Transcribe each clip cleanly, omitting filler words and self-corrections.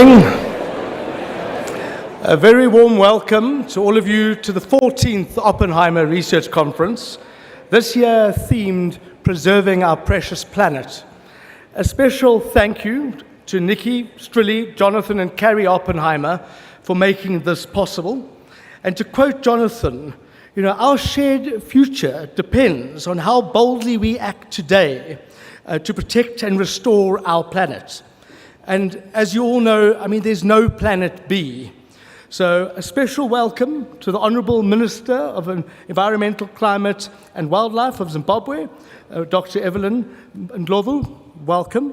morning. A very warm welcome to all of you to the 14th Oppenheimer Research Conference, this year themed Preserving Our Precious Planet. A special thank you to Nicky, Strilly, Jonathan, and Carrie Oppenheimer for making this possible. And to quote Jonathan, our shared future depends on how boldly we act today to protect and restore our planet. And as you all know, there's no planet B. So a special welcome to the Honourable Minister of Environmental, Climate and Wildlife of Zimbabwe, Dr. Evelyn Ndlovu. Welcome.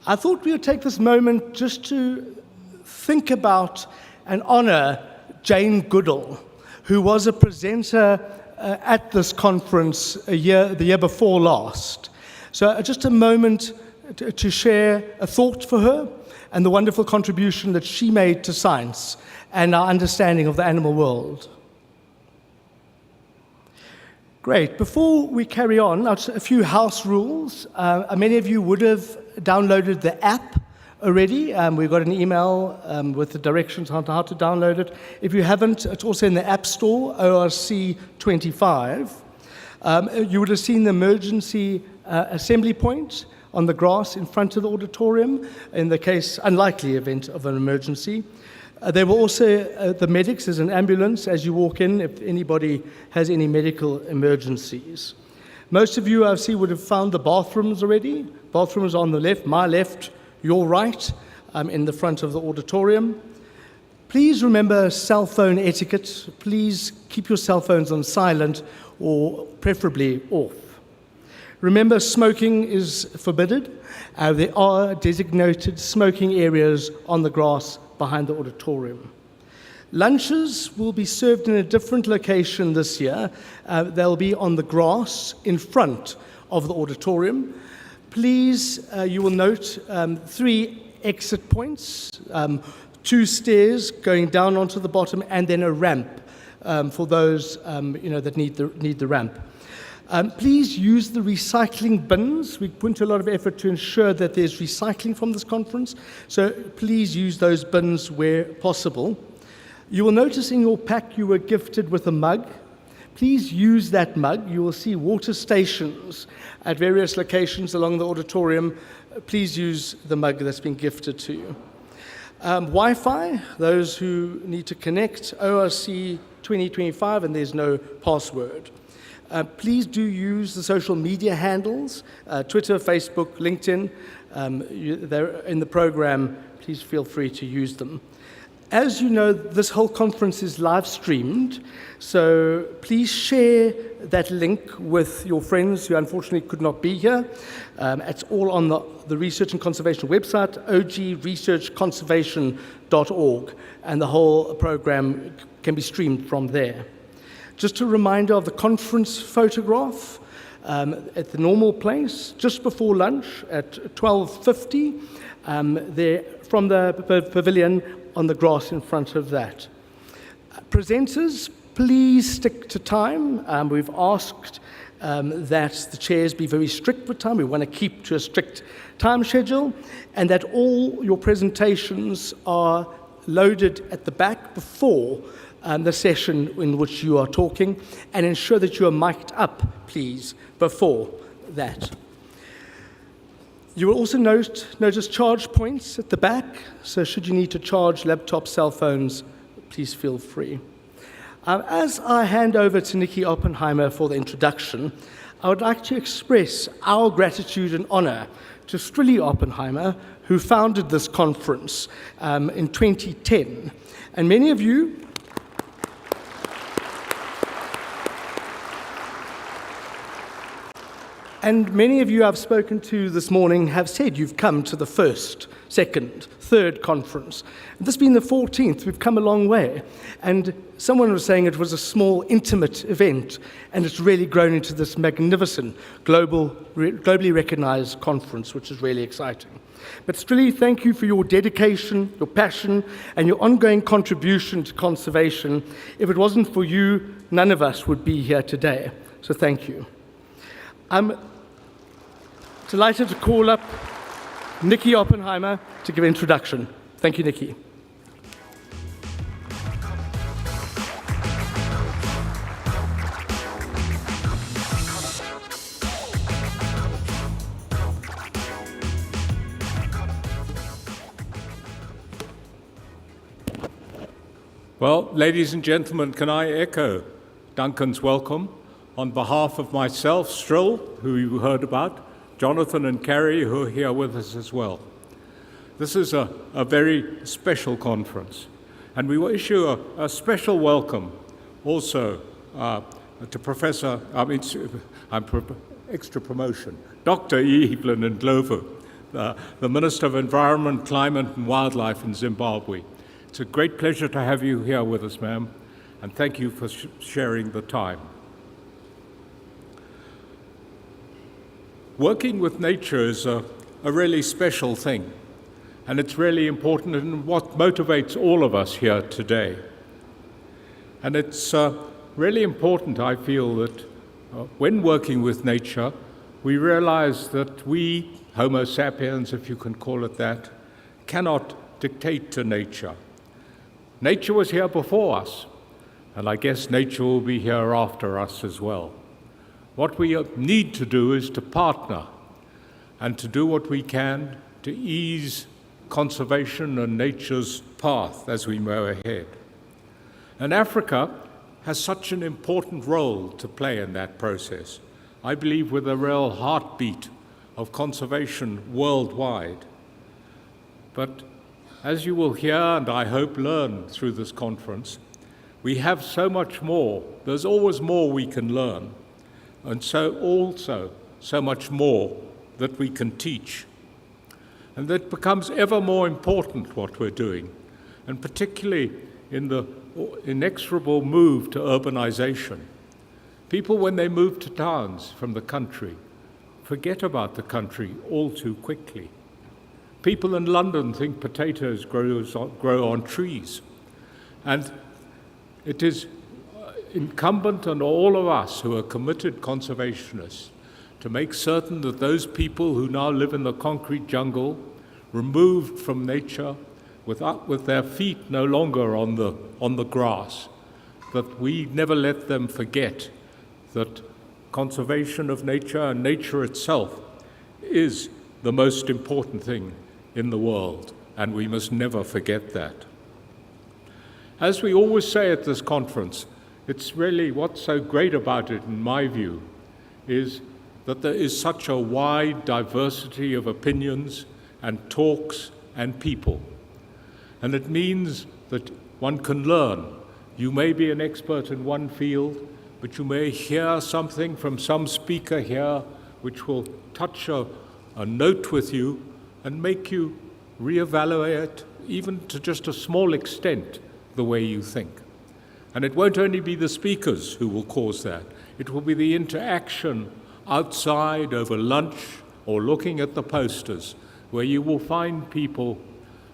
I thought we would take this moment just to think about and honour Jane Goodall, who was a presenter at this conference the year before last. So just a moment to share a thought for her and the wonderful contribution that she made to science and our understanding of the animal world. Great. Before we carry on, a few house rules. Many of you would have downloaded the app already. We got an email with the directions on how to download it. If you haven't, it's also in the App Store, ORC 25. You would have seen the emergency assembly point on the grass in front of the auditorium in the case, unlikely event of an emergency. There were also the medics. There's an ambulance as you walk in if anybody has any medical emergencies. Most of you, I see, would have found the bathrooms already. Bathrooms on the left, my left, your right, in the front of the auditorium. Please remember cell phone etiquette. Please keep your cell phones on silent or preferably off. Remember, smoking is forbidden. There are designated smoking areas on the grass behind the auditorium. Lunches will be served in a different location this year. They'll be on the grass in front of the auditorium. Please, you will note 3 exit points, 2 stairs going down onto the bottom, and then a ramp for those that need the ramp. Please use the recycling bins. We put a lot of effort to ensure that there's recycling from this conference, so please use those bins where possible. You will notice in your pack you were gifted with a mug. Please use that mug. You will see water stations at various locations along the auditorium. Please use the mug that's been gifted to you. Wi-Fi, those who need to connect, ORC 2025, and there's no password. Please do use the social media handles, Twitter, Facebook, LinkedIn. They're in the program. Please feel free to use them. As you know, this whole conference is live streamed, so please share that link with your friends who unfortunately could not be here. It's all on the Research and Conservation website, ogresearchconservation.org, and the whole program can be streamed from there. Just a reminder of the conference photograph at the normal place, just before lunch at 12:50, there from the pavilion on the grass in front of that. Presenters, please stick to time. We've asked that the chairs be very strict with time. We want to keep to a strict time schedule, and that all your presentations are loaded at the back before the session in which you are talking, and ensure that you are mic'd up, please, before that. You will also notice charge points at the back, so should you need to charge laptops, cell phones, please feel free. As I hand over to Nicky Oppenheimer for the introduction, I would like to express our gratitude and honor to Strilly Oppenheimer, who founded this conference in 2010. And many of you I've spoken to this morning have said you've come to the first, second, third conference. This being the 14th, we've come a long way. And someone was saying it was a small, intimate event, and it's really grown into this magnificent, globally recognized conference, which is really exciting. But Strilly, thank you for your dedication, your passion, and your ongoing contribution to conservation. If it wasn't for you, none of us would be here today. So thank you. I'm delighted to call up Nicky Oppenheimer to give an introduction. Thank you, Nicky. Well, ladies and gentlemen, can I echo Duncan's welcome on behalf of myself, Strill, who you heard about, Jonathan and Carrie, who are here with us as well. This is a very special conference, and we will issue a special welcome also to extra promotion, Dr. Evelyn Ndlovu, the Minister of Environment, Climate and Wildlife in Zimbabwe. It's a great pleasure to have you here with us, ma'am, and thank you for sharing the time. Working with nature is a really special thing, and it's really important and what motivates all of us here today. And it's really important, I feel, that when working with nature, we realize that we, Homo sapiens, if you can call it that, cannot dictate to nature. Nature was here before us, and I guess nature will be here after us as well. What we need to do is to partner and to do what we can to ease conservation and nature's path as we move ahead. And Africa has such an important role to play in that process. I believe we're the real heartbeat of conservation worldwide. But as you will hear, and I hope learn through this conference, we have so much more. There's always more we can learn, and so also so much more that we can teach. And that becomes ever more important, what we're doing, and particularly in the inexorable move to urbanization. People, when they move to towns from the country, forget about the country all too quickly. People in London think potatoes grow on trees. And it is incumbent on all of us who are committed conservationists to make certain that those people who now live in the concrete jungle, removed from nature, with their feet no longer on the grass, that we never let them forget that conservation of nature and nature itself is the most important thing in the world, and we must never forget that. As we always say at this conference, it's really what's so great about it, in my view, is that there is such a wide diversity of opinions and talks and people. And it means that one can learn. You may be an expert in one field, but you may hear something from some speaker here which will touch a note with you and make you reevaluate, even to just a small extent, the way you think. And it won't only be the speakers who will cause that. It will be the interaction outside over lunch or looking at the posters, where you will find people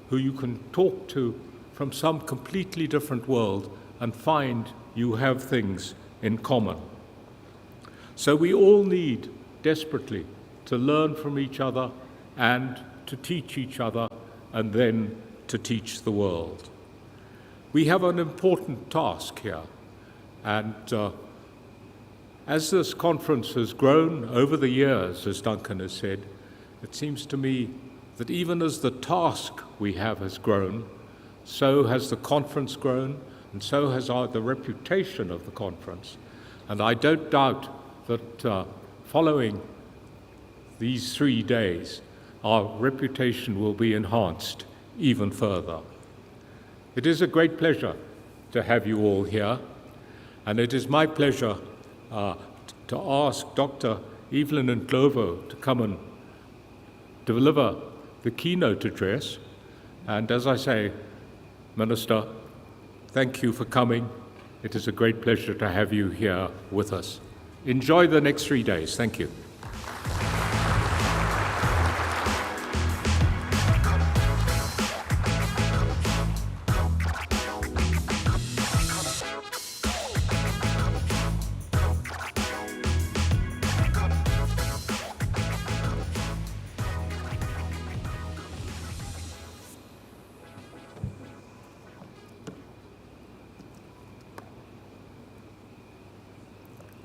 who you can talk to from some completely different world and find you have things in common. So we all need desperately to learn from each other and to teach each other and then to teach the world. We have an important task here, and as this conference has grown over the years, as Duncan has said, it seems to me that even as the task we have has grown, so has the conference grown, and so has the reputation of the conference. And I don't doubt that following these 3 days, our reputation will be enhanced even further. It is a great pleasure to have you all here, and it is my pleasure to ask Dr. Evelyn Ndlovu to come and deliver the keynote address. And as I say, Minister, thank you for coming. It is a great pleasure to have you here with us. Enjoy the next 3 days. Thank you.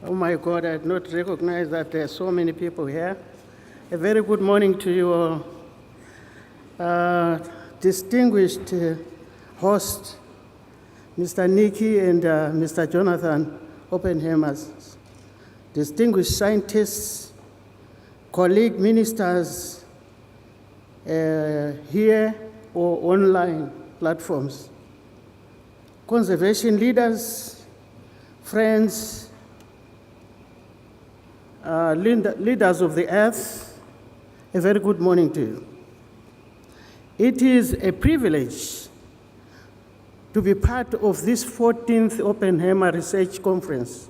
Oh my God, I did not recognize that there are so many people here. A very good morning to you all. Distinguished host, Mr. Nicky and Mr. Jonathan Oppenheimer, distinguished scientists, colleague ministers here or online platforms, conservation leaders, friends, leaders of the earth, a very good morning to you. It is a privilege to be part of this 14th Oppenheimer Research Conference,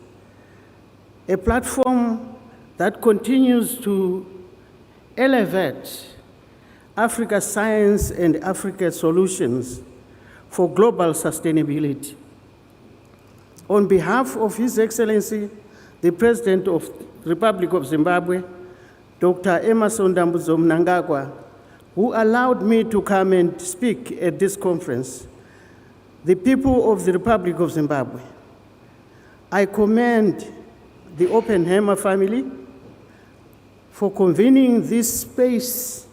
a platform that continues to elevate Africa's science and Africa's solutions for global sustainability. On behalf of His Excellency, the President of the Republic of Zimbabwe, Dr. Emmerson Mnangagwa, who allowed me to come and speak at this conference, the people of the Republic of Zimbabwe, I commend the Oppenheimer family for convening this space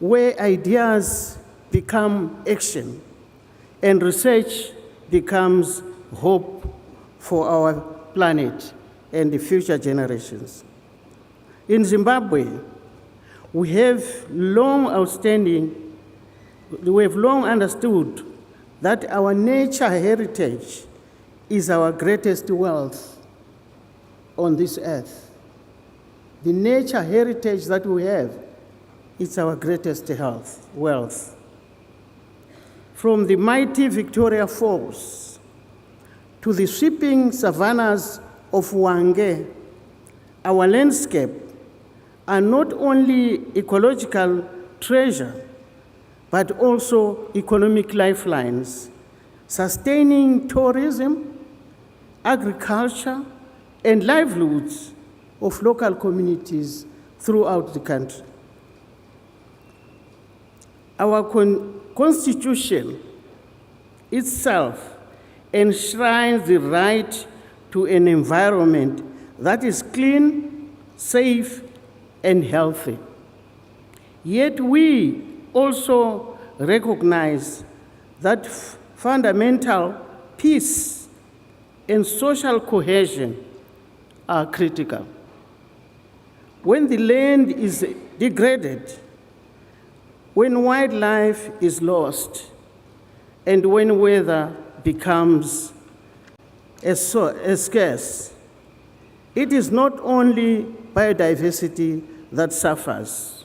where ideas become action and research becomes hope for our planet and the future generations. In Zimbabwe, we have long understood that our nature heritage is our greatest wealth on this earth. The nature heritage that we have is our greatest wealth. From the mighty Victoria Falls to the sweeping savannas of Hwange, our landscape are not only ecological treasure, but also economic lifelines, sustaining tourism, agriculture, and livelihoods of local communities throughout the country. Our Constitution itself enshrines the right to an environment that is clean, safe, and healthy. Yet we also recognize that fundamental peace and social cohesion are critical. When the land is degraded, when wildlife is lost, and when weather becomes scarce, it is not only biodiversity that suffers.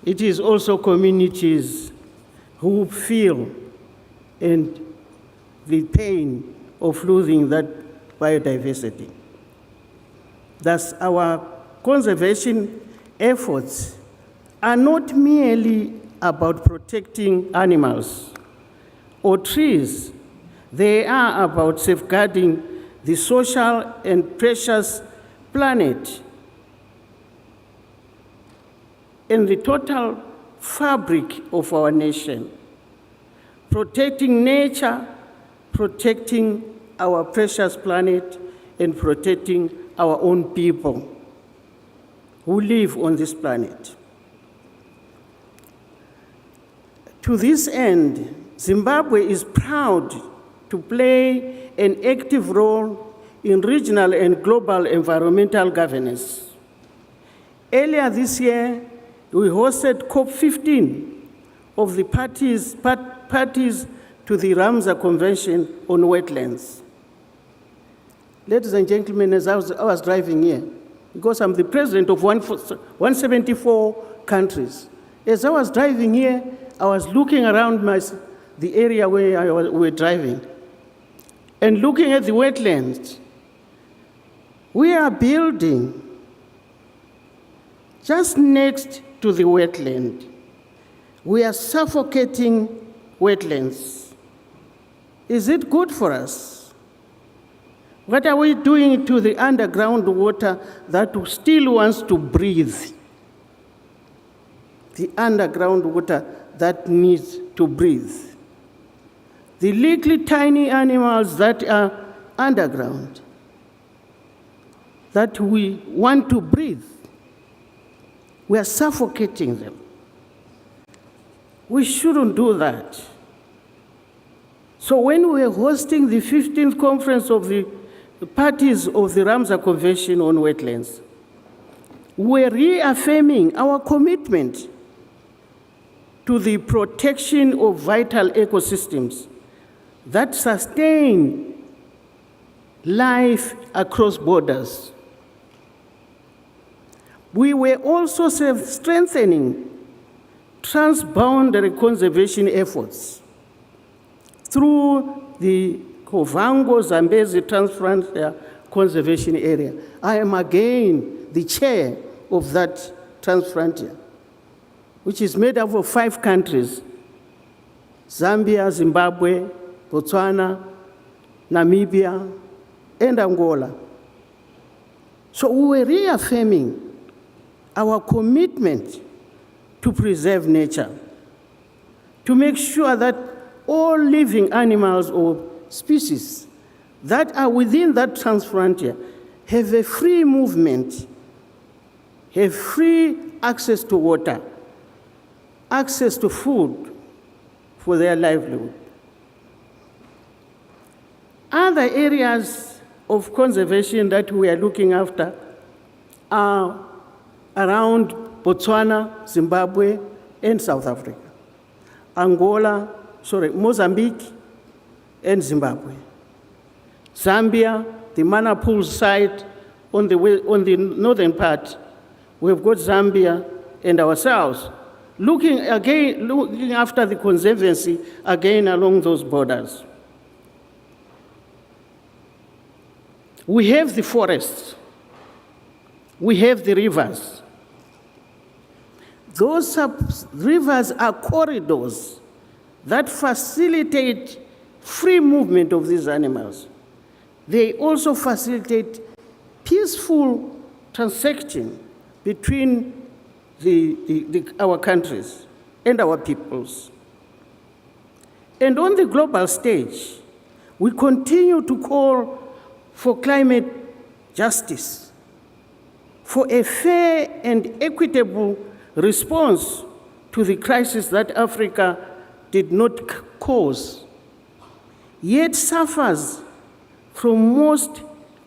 It is also communities who feel the pain of losing that biodiversity. Thus, our conservation efforts are not merely about protecting animals or trees. They are about safeguarding the social and precious planet and the total fabric of our nation. Protecting nature, protecting our precious planet, and protecting our own people who live on this planet. To this end, Zimbabwe is proud to play an active role in regional and global environmental governance. Earlier this year, we hosted COP15 of the parties to the Ramsar Convention on Wetlands. Ladies and gentlemen, as I was driving here, because I'm the president of 174 countries, as I was driving here, I was looking around the area where we were driving and looking at the wetlands. We are building just next to the wetland. We are suffocating wetlands. Is it good for us? What are we doing to the underground water that still wants to breathe? The underground water that needs to breathe. The little tiny animals that are underground. that we want to breathe. We are suffocating them. We shouldn't do that. So when we were hosting the 15th conference of the parties of the Ramsar Convention on Wetlands, we were reaffirming our commitment to the protection of vital ecosystems that sustain life across borders. We were also strengthening transboundary conservation efforts through the Kovango-Zambezi Transfrontier Conservation Area. I am again the chair of that Transfrontier, which is made up of 5 countries: Zambia, Zimbabwe, Botswana, Namibia, and Angola. So we were reaffirming our commitment to preserve nature, to make sure that all living animals or species that are within that transfrontier have a free movement, have free access to water, access to food for their livelihood. Other areas of conservation that we are looking after are around Botswana, Zimbabwe, and South Africa. Mozambique, and Zimbabwe. Zambia, the Manapool site on the northern part, we've got Zambia and ourselves, looking after the conservancy again along those borders. We have the forests, we have the rivers. Those rivers are corridors that facilitate free movement of these animals. They also facilitate peaceful transaction between our countries and our peoples. And on the global stage, we continue to call for climate justice, for a fair and equitable response to the crisis that Africa did not cause, yet suffers from most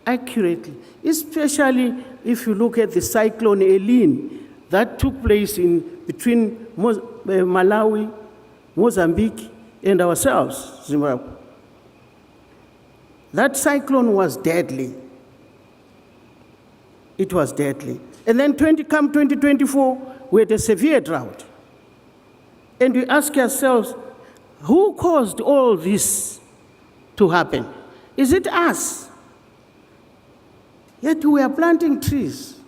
accurately, especially if you look at the cyclone Eline that took place between Malawi, Mozambique, and ourselves, Zimbabwe. That cyclone was deadly. It was deadly. And then 2024, we had a severe drought. And we ask ourselves, who caused all this to happen? Is it us? Yet we are planting trees.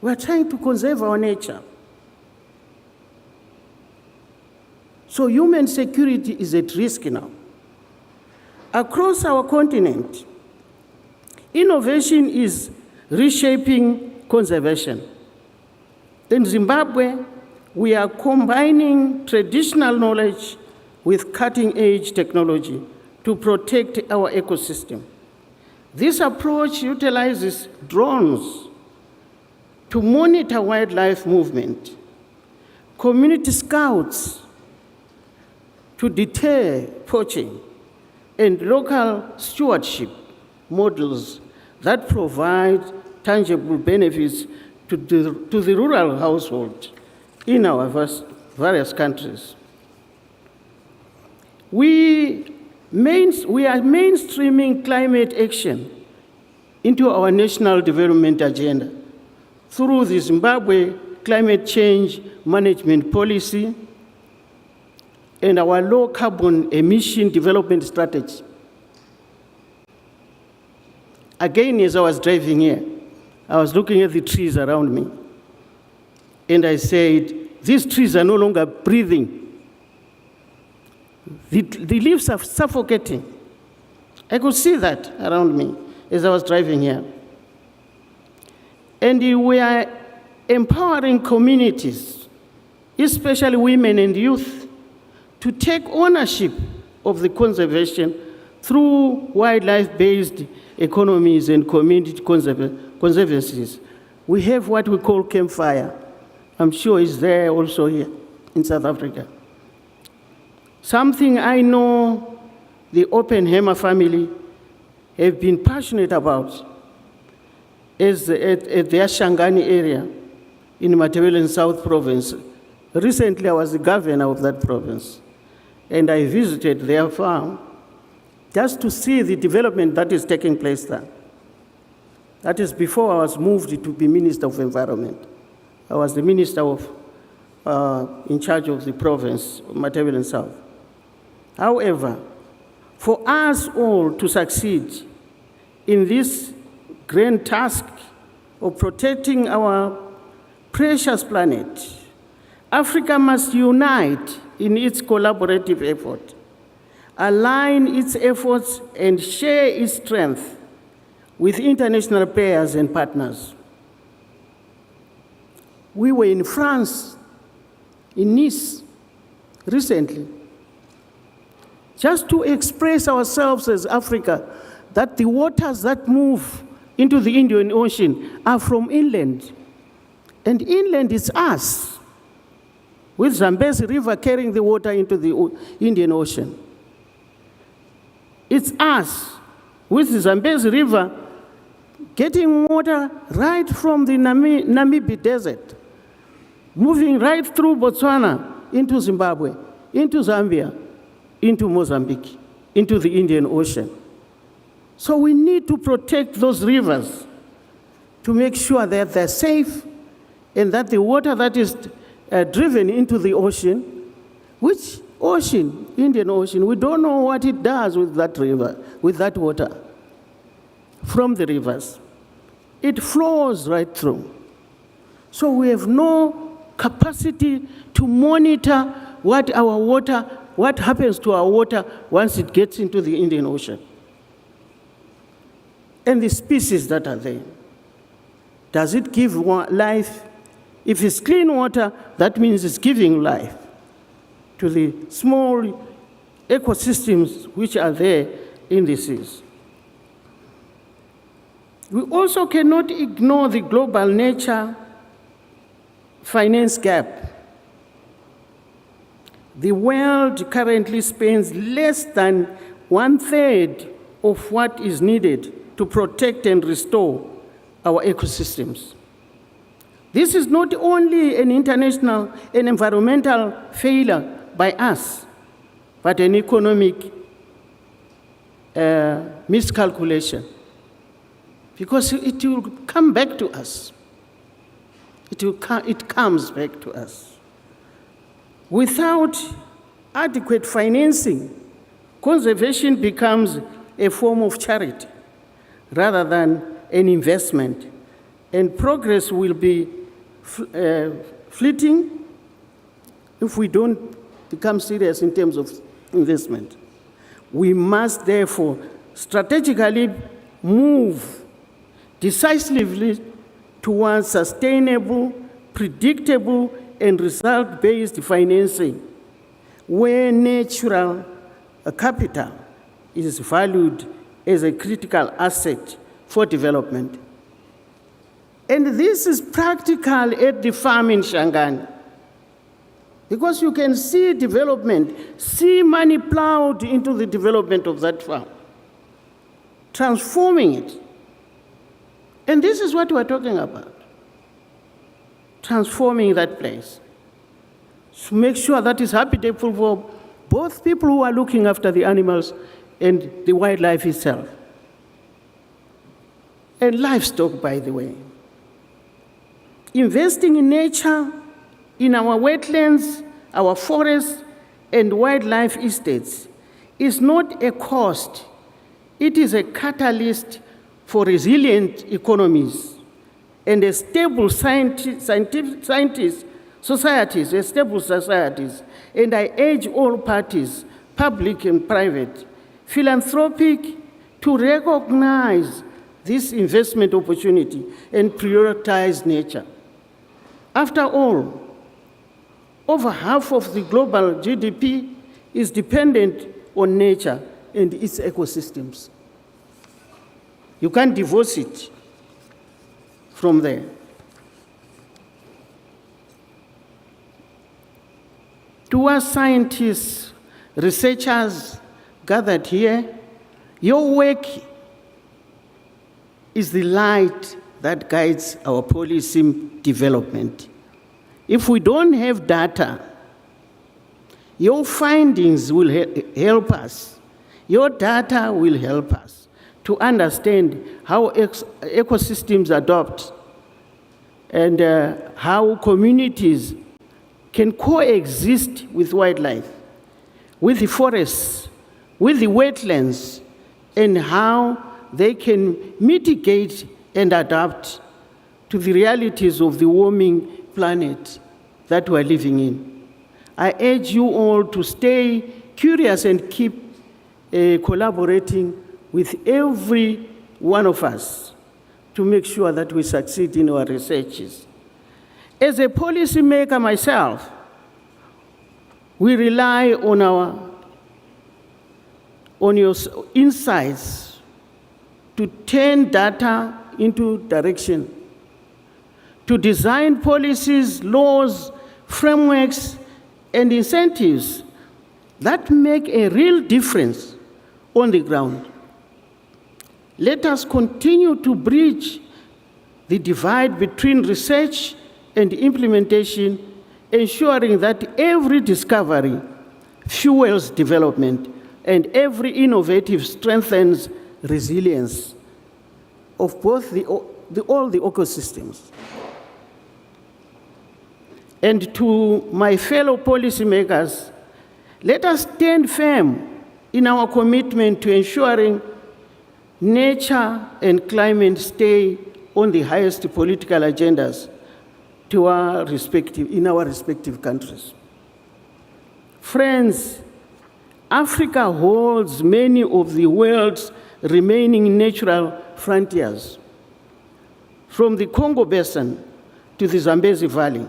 We are trying to conserve our nature. So human security is at risk now. Across our continent, innovation is reshaping conservation. In Zimbabwe, we are combining traditional knowledge with cutting-edge technology to protect our ecosystem. This approach utilizes drones to monitor wildlife movement, community scouts to deter poaching, and local stewardship models that provide tangible benefits to the rural household in our various countries. We are mainstreaming climate action into our national development agenda through the Zimbabwe Climate Change Management Policy and our low carbon emission development strategy. Again, as I was driving here, I was looking at the trees around me, and I said, these trees are no longer breathing. The leaves are suffocating. I could see that around me as I was driving here. And we are empowering communities, especially women and youth, to take ownership of the conservation through wildlife-based economies and community conservancies. We have what we call campfire. I'm sure it's there also here in South Africa. Something I know the Oppenheimer family have been passionate about is at their Shangani area in MacFadyen South Province. Recently, I was the governor of that province, and I visited their farm just to see the development that is taking place there. That is before I was moved to be Minister of Environment. I was the minister in charge of the province, MacFadyen South. However, for us all to succeed in this grand task of protecting our precious planet, Africa must unite in its collaborative effort, align its efforts, and share its strength with international players and partners. We were in France, in Nice, recently, just to express ourselves as Africa, that the waters that move into the Indian Ocean are from inland. And inland is us, with Zambezi River carrying the water into the Indian Ocean. It's us, with the Zambezi River getting water right from the Namibi Desert, moving right through Botswana into Zimbabwe, into Zambia, into Mozambique, into the Indian Ocean. So we need to protect those rivers to make sure that they're safe and that the water that is driven into the ocean, which ocean, Indian Ocean, we don't know what it does with that river, with that water from the rivers. It flows right through. So we have no capacity to monitor what happens to our water once it gets into the Indian Ocean. And the species that are there. Does it give life? If it's clean water, that means it's giving life to the small ecosystems which are there in the seas. We also cannot ignore the global nature finance gap. The world currently spends less than 1/3 of what is needed to protect and restore our ecosystems. This is not only an environmental failure by us, but an economic miscalculation, because it will come back to us. It comes back to us. Without adequate financing, conservation becomes a form of charity rather than an investment, and progress will be fleeting if we don't become serious in terms of investment. We must therefore strategically move decisively towards sustainable, predictable, and result-based financing, where natural capital is valued as a critical asset for development. And this is practical at the farm in Shangani, because you can see development, see money plowed into the development of that farm, transforming it. And this is what we're talking about, transforming that place, to make sure that it's habitable for both people who are looking after the animals and the wildlife itself. And livestock, by the way. Investing in nature, in our wetlands, our forests, and wildlife estates is not a cost. It is a catalyst for resilient economies and a stable societies. And I urge all parties, public and private, philanthropic, to recognize this investment opportunity and prioritize nature. After all, over half of the global GDP is dependent on nature and its ecosystems. You can't divorce it from there. To us scientists, researchers gathered here, your work is the light that guides our policy development. If we don't have data, your findings will help us. Your data will help us to understand how ecosystems adopt and how communities can coexist with wildlife, with the forests, with the wetlands, and how they can mitigate and adapt to the realities of the warming planet that we're living in. I urge you all to stay curious and keep collaborating with every one of us to make sure that we succeed in our researches. As a policymaker myself, we rely on your insights to turn data into direction, to design policies, laws, frameworks, and incentives that make a real difference on the ground. Let us continue to bridge the divide between research and implementation, ensuring that every discovery fuels development and every innovative strengthens resilience of both all the ecosystems. And to my fellow policymakers, let us stand firm in our commitment to ensuring nature and climate stay on the highest political agendas in our respective countries. Friends, Africa holds many of the world's remaining natural frontiers, from the Congo Basin to the Zambezi Valley,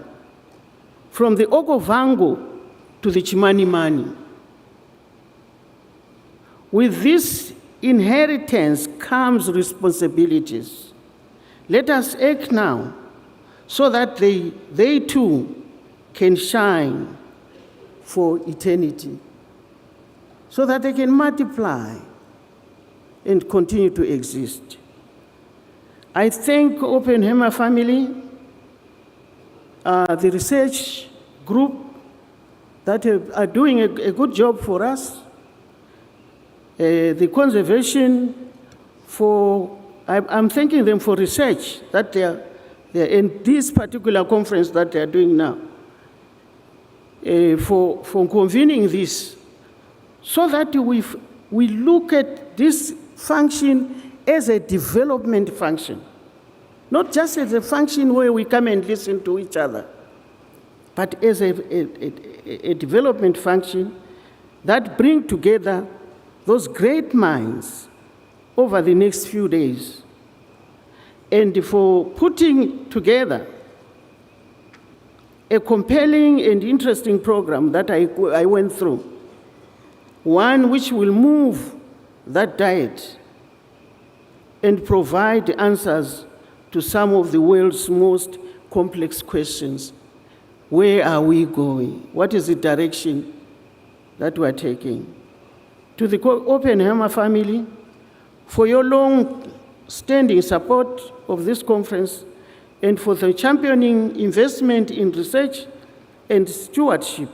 from the Okavango to the Chimanimani. With this inheritance comes responsibilities. Let us act now so that they too can shine for eternity, so that they can multiply and continue to exist. I thank Oppenheimer family, the research group that are doing a good job for us, the conservation I'm thanking them for research that they're in this particular conference that they're doing now, for convening this, so that we look at this function as a development function, not just as a function where we come and listen to each other, but as a development function that brings together those great minds over the next few days, and for putting together a compelling and interesting program that I went through, one which will move that diet and provide answers to some of the world's most complex questions. Where are we going? What is the direction that we're taking? To the Oppenheimer family, for your long-standing support of this conference and for the championing investment in research and stewardship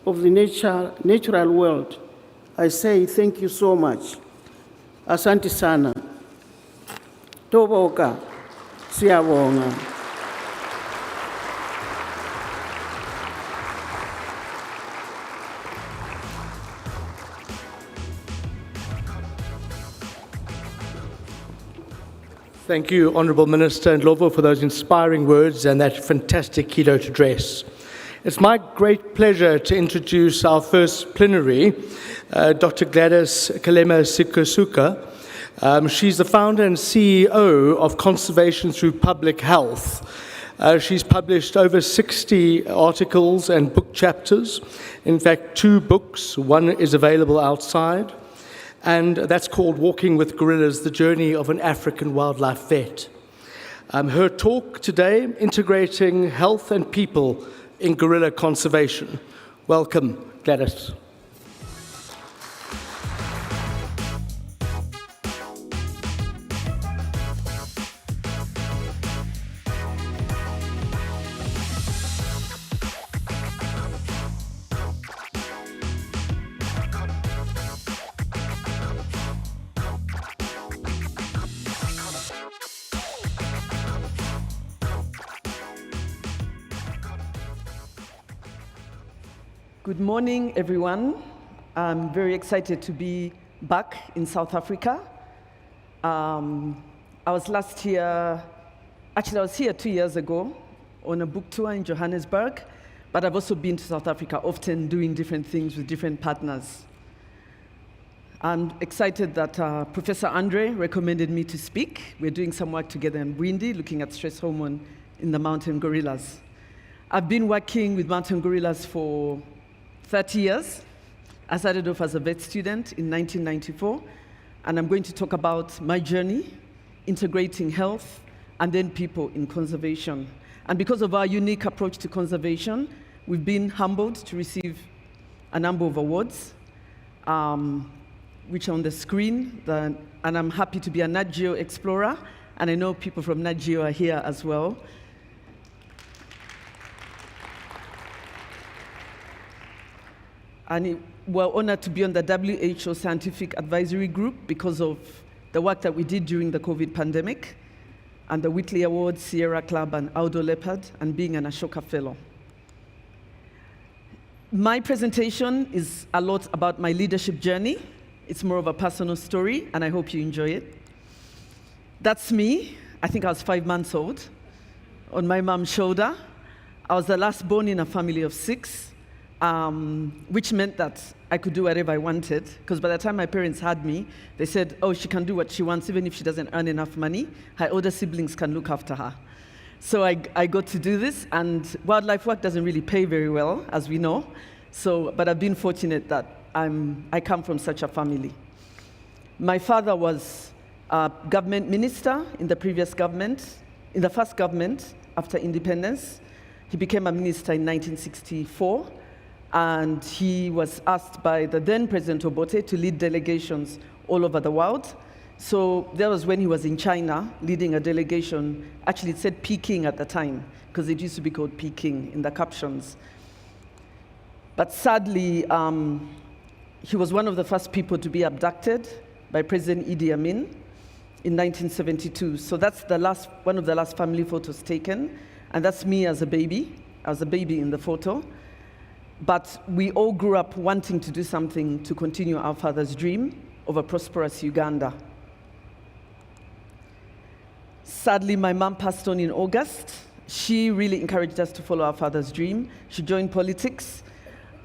of the natural world, I say thank you so much. Asante sana. Toboka. Siyabonga. Thank you, Honourable Minister Ndlovu, for those inspiring words and that fantastic keynote address. It's my great pleasure to introduce our first plenary, Dr. Gladys Kalema-Zikusoka. She's the founder and CEO of Conservation Through Public Health. She's published over 60 articles and book chapters. In fact, 2 books. One is available outside. and that's called Walking with Gorillas, the Journey of an African Wildlife Vet. Her talk today, Integrating Health and People in Gorilla Conservation. Welcome, Gladys. Good morning, everyone. I'm very excited to be back in South Africa. I was here 2 years ago on a book tour in Johannesburg, but I've also been to South Africa, often doing different things with different partners. I'm excited that Professor Andre recommended me to speak. We're doing some work together in Bwindi, looking at stress hormone in the mountain gorillas. I've been working with mountain gorillas for 30 years. I started off as a vet student in 1994, and I'm going to talk about my journey, integrating health and then people in conservation. And because of our unique approach to conservation, we've been humbled to receive a number of awards, which are on the screen, and I'm happy to be a Nat Geo Explorer, and I know people from Nat Geo are here as well. And we're honored to be on the WHO Scientific Advisory Group because of the work that we did during the COVID pandemic, and the Whitley Awards, Sierra Club, and Audo Leopard, and being an Ashoka Fellow. My presentation is a lot about my leadership journey. It's more of a personal story, and I hope you enjoy it. That's me. I think I was 5 months old, on my mom's shoulder. I was the last born in a family of 6. Which meant that I could do whatever I wanted, because by the time my parents had me, they said, oh, she can do what she wants, even if she doesn't earn enough money. Her older siblings can look after her. So I got to do this, and wildlife work doesn't really pay very well, as we know. But I've been fortunate that I come from such a family. My father was a government minister in the previous government, in the first government after independence. He became a minister in 1964. And he was asked by the then President Obote to lead delegations all over the world. So that was when he was in China, leading a delegation. Actually, it said Peking at the time, because it used to be called Peking in the captions. But sadly, he was one of the first people to be abducted by President Idi Amin in 1972. So that's one of the last family photos taken. And that's me as a baby. I was a baby in the photo. But we all grew up wanting to do something to continue our father's dream of a prosperous Uganda. Sadly, my mom passed on in August. She really encouraged us to follow our father's dream. She joined politics,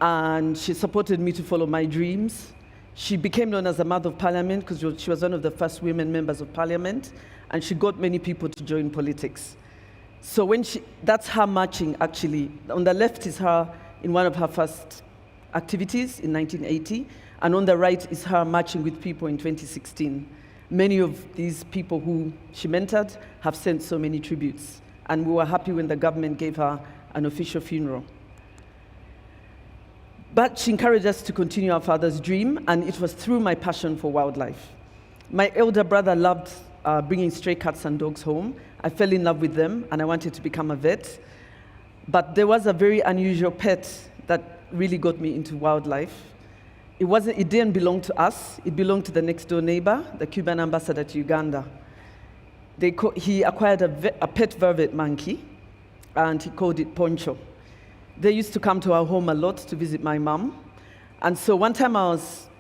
and she supported me to follow my dreams. She became known as the Mother of Parliament because she was one of the first women members of Parliament, and she got many people to join politics. So that's her marching, actually. On the left is her in one of her first activities in 1980, and on the right is her marching with people in 2016. Many of these people who she mentored have sent so many tributes, and we were happy when the government gave her an official funeral. But she encouraged us to continue our father's dream, and it was through my passion for wildlife. My elder brother loved bringing stray cats and dogs home. I fell in love with them, and I wanted to become a vet. But there was a very unusual pet that really got me into wildlife. It didn't belong to us. It belonged to the next door neighbor, the Cuban ambassador to Uganda. He acquired a pet vervet monkey, and he called it Poncho. They used to come to our home a lot to visit my mom. And so one time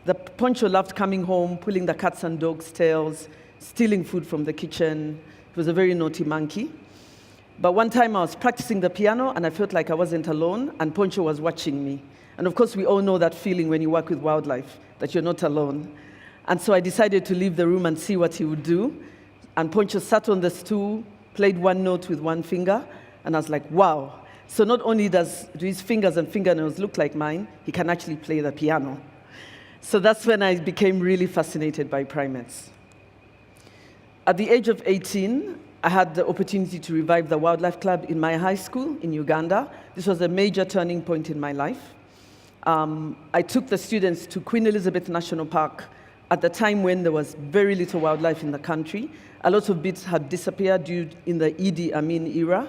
the Poncho loved coming home, pulling the cats and dogs' tails, stealing food from the kitchen. It was a very naughty monkey. But one time I was practicing the piano, and I felt like I wasn't alone, and Poncho was watching me. And of course, we all know that feeling when you work with wildlife, that you're not alone. And so I decided to leave the room and see what he would do. And Poncho sat on the stool, played one note with one finger, and I was like, wow. So not only do his fingers and fingernails look like mine, he can actually play the piano. So that's when I became really fascinated by primates. At the age of 18, I had the opportunity to revive the Wildlife Club in my high school in Uganda. This was a major turning point in my life. I took the students to Queen Elizabeth National Park at the time when there was very little wildlife in the country. A lot of bits had disappeared in the Idi Amin era.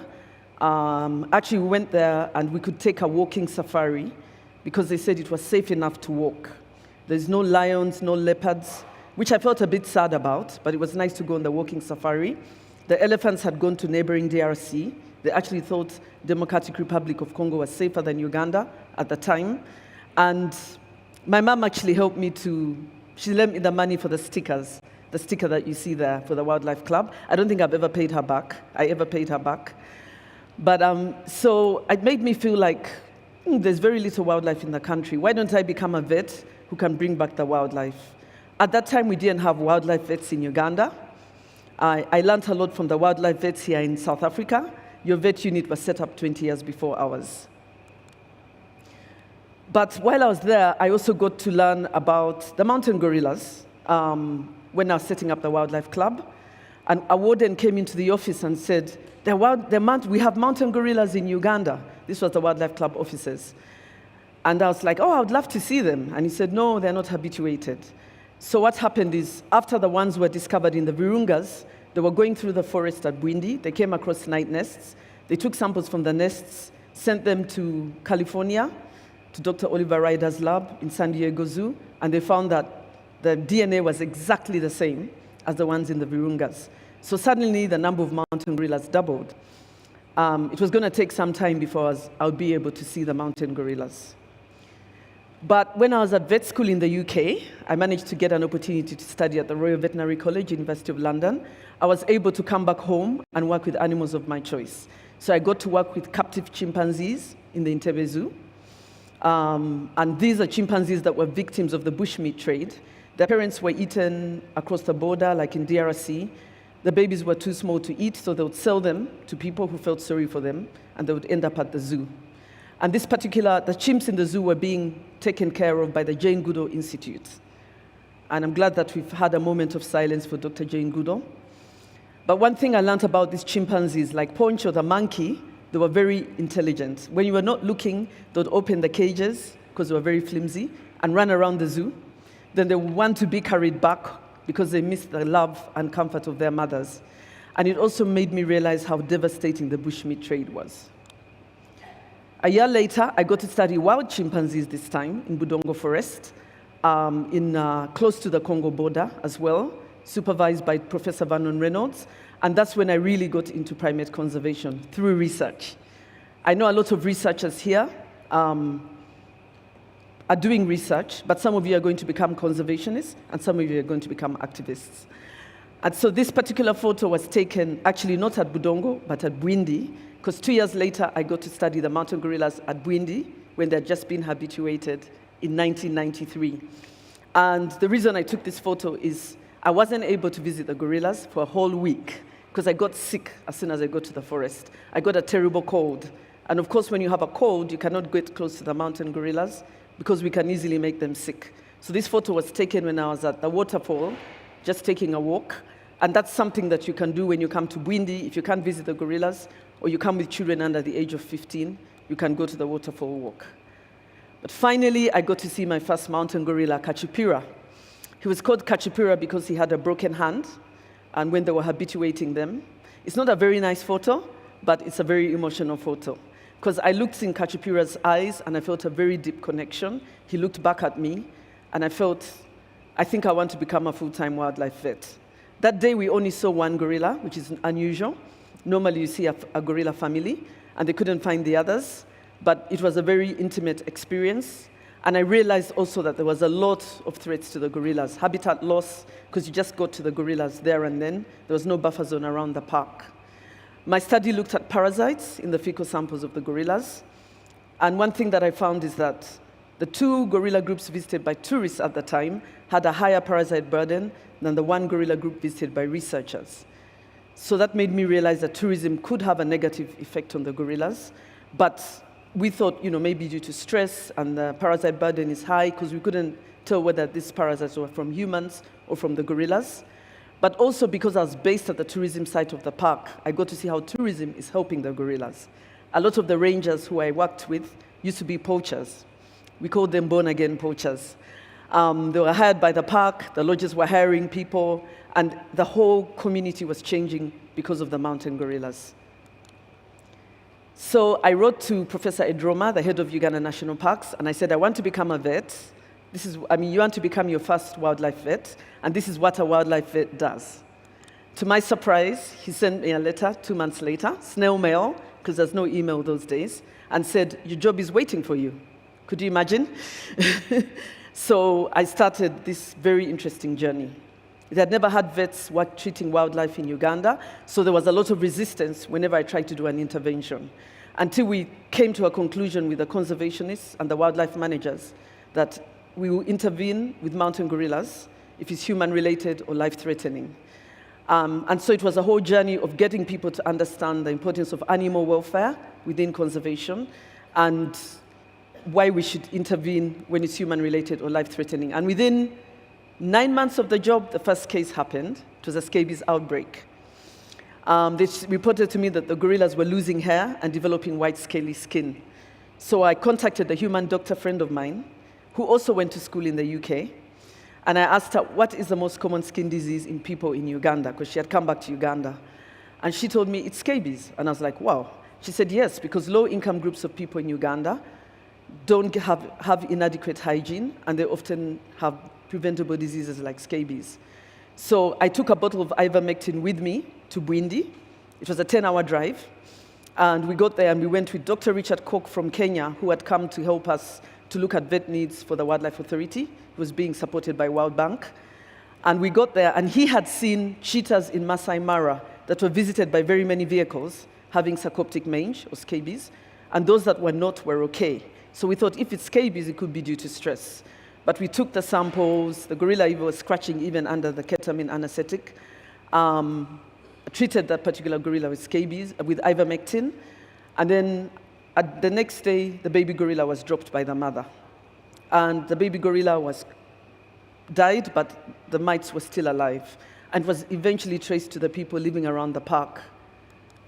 Actually, we went there and we could take a walking safari because they said it was safe enough to walk. There's no lions, no leopards, which I felt a bit sad about, but it was nice to go on the walking safari. The elephants had gone to neighboring DRC. They actually thought Democratic Republic of Congo was safer than Uganda at the time. And my mom actually helped me she lent me the money for the stickers, the sticker that you see there for the Wildlife Club. I don't think I ever paid her back. But so it made me feel like there's very little wildlife in the country. Why don't I become a vet who can bring back the wildlife? At that time, we didn't have wildlife vets in Uganda. I learned a lot from the wildlife vets here in South Africa. Your vet unit was set up 20 years before ours. But while I was there, I also got to learn about the mountain gorillas when I was setting up the Wildlife Club. And a warden came into the office and said, we have mountain gorillas in Uganda. This was the Wildlife Club officers. And I was like, oh, I would love to see them. And he said, no, they're not habituated. So what happened is, after the ones were discovered in the Virungas, they were going through the forest at Bwindi. They came across night nests. They took samples from the nests, sent them to California, to Dr. Oliver Ryder's lab in San Diego Zoo, and they found that the DNA was exactly the same as the ones in the Virungas. So suddenly, the number of mountain gorillas doubled. It was going to take some time before I would be able to see the mountain gorillas. But when I was at vet school in the UK, I managed to get an opportunity to study at the Royal Veterinary College, University of London. I was able to come back home and work with animals of my choice. So I got to work with captive chimpanzees in the Entebbe Zoo. And these are chimpanzees that were victims of the bushmeat trade. Their parents were eaten across the border, like in DRC. The babies were too small to eat, so they would sell them to people who felt sorry for them, and they would end up at the zoo. And the chimps in the zoo were being taken care of by the Jane Goodall Institute. And I'm glad that we've had a moment of silence for Dr. Jane Goodall. But one thing I learned about these chimpanzees, like Poncho, the monkey, they were very intelligent. When you were not looking, they would open the cages, because they were very flimsy, and run around the zoo. Then they would want to be carried back because they missed the love and comfort of their mothers. And it also made me realize how devastating the bushmeat trade was. A year later, I got to study wild chimpanzees this time in Budongo Forest, close to the Congo border as well, supervised by Professor Vernon Reynolds. And that's when I really got into primate conservation, through research. I know a lot of researchers here are doing research, but some of you are going to become conservationists, and some of you are going to become activists. And so this particular photo was taken, actually not at Budongo, but at Bwindi, because 2 years later, I got to study the mountain gorillas at Bwindi when they had just been habituated in 1993. And the reason I took this photo is I wasn't able to visit the gorillas for a whole week because I got sick as soon as I got to the forest. I got a terrible cold. And of course, when you have a cold, you cannot get close to the mountain gorillas because we can easily make them sick. So this photo was taken when I was at the waterfall, just taking a walk. And that's something that you can do when you come to Bwindi. If you can't visit the gorillas, or you come with children under the age of 15, you can go to the waterfall walk. But finally, I got to see my first mountain gorilla, Kachipira. He was called Kachipira because he had a broken hand, and when they were habituating them. It's not a very nice photo, but it's a very emotional photo. Because I looked in Kachipira's eyes, and I felt a very deep connection. He looked back at me, and I think I want to become a full-time wildlife vet. That day, we only saw one gorilla, which is unusual. Normally, you see a gorilla family, and they couldn't find the others. But it was a very intimate experience. And I realized also that there was a lot of threats to the gorillas. Habitat loss, because you just got to the gorillas there and then. There was no buffer zone around the park. My study looked at parasites in the fecal samples of the gorillas. And one thing that I found is that the 2 gorilla groups visited by tourists at the time had a higher parasite burden than the 1 gorilla group visited by researchers. So that made me realize that tourism could have a negative effect on the gorillas. But we thought, maybe due to stress and the parasite burden is high because we couldn't tell whether these parasites were from humans or from the gorillas. But also because I was based at the tourism site of the park, I got to see how tourism is helping the gorillas. A lot of the rangers who I worked with used to be poachers. We called them born-again poachers. They were hired by the park, the lodges were hiring people, and the whole community was changing because of the mountain gorillas. So I wrote to Professor Edroma, the head of Uganda National Parks, and I said, I want to become a vet. You want to become your first wildlife vet, and this is what a wildlife vet does. To my surprise, he sent me a letter 2 months later, snail mail, because there's no email those days, and said, your job is waiting for you. Could you imagine? So I started this very interesting journey. They had never had vets work treating wildlife in Uganda, so there was a lot of resistance whenever I tried to do an intervention, until we came to a conclusion with the conservationists and the wildlife managers that we will intervene with mountain gorillas if it's human-related or life-threatening. And so it was a whole journey of getting people to understand the importance of animal welfare within conservation and why we should intervene when it's human-related or life-threatening. And within 9 months of the job, the first case happened. It was a scabies outbreak. They reported to me that the gorillas were losing hair and developing white, scaly skin. So I contacted a human doctor friend of mine who also went to school in the UK. And I asked her, what is the most common skin disease in people in Uganda? Because she had come back to Uganda. And she told me, it's scabies. And I was like, wow. She said, yes, because low-income groups of people in Uganda don't have inadequate hygiene, and they often have preventable diseases like scabies. So I took a bottle of ivermectin with me to Bwindi. It was a 10-hour drive. And we got there, and we went with Dr. Richard Koch from Kenya, who had come to help us to look at vet needs for the Wildlife Authority. It was being supported by World Bank. And we got there, and he had seen cheetahs in Masai Mara that were visited by very many vehicles having sarcoptic mange, or scabies, and those that were not were okay. So we thought if it's scabies, it could be due to stress. But we took the samples, the gorilla even was scratching even under the ketamine anesthetic, treated that particular gorilla with scabies, with ivermectin, and then the next day, the baby gorilla was dropped by the mother. And the baby gorilla died, but the mites were still alive, and was eventually traced to the people living around the park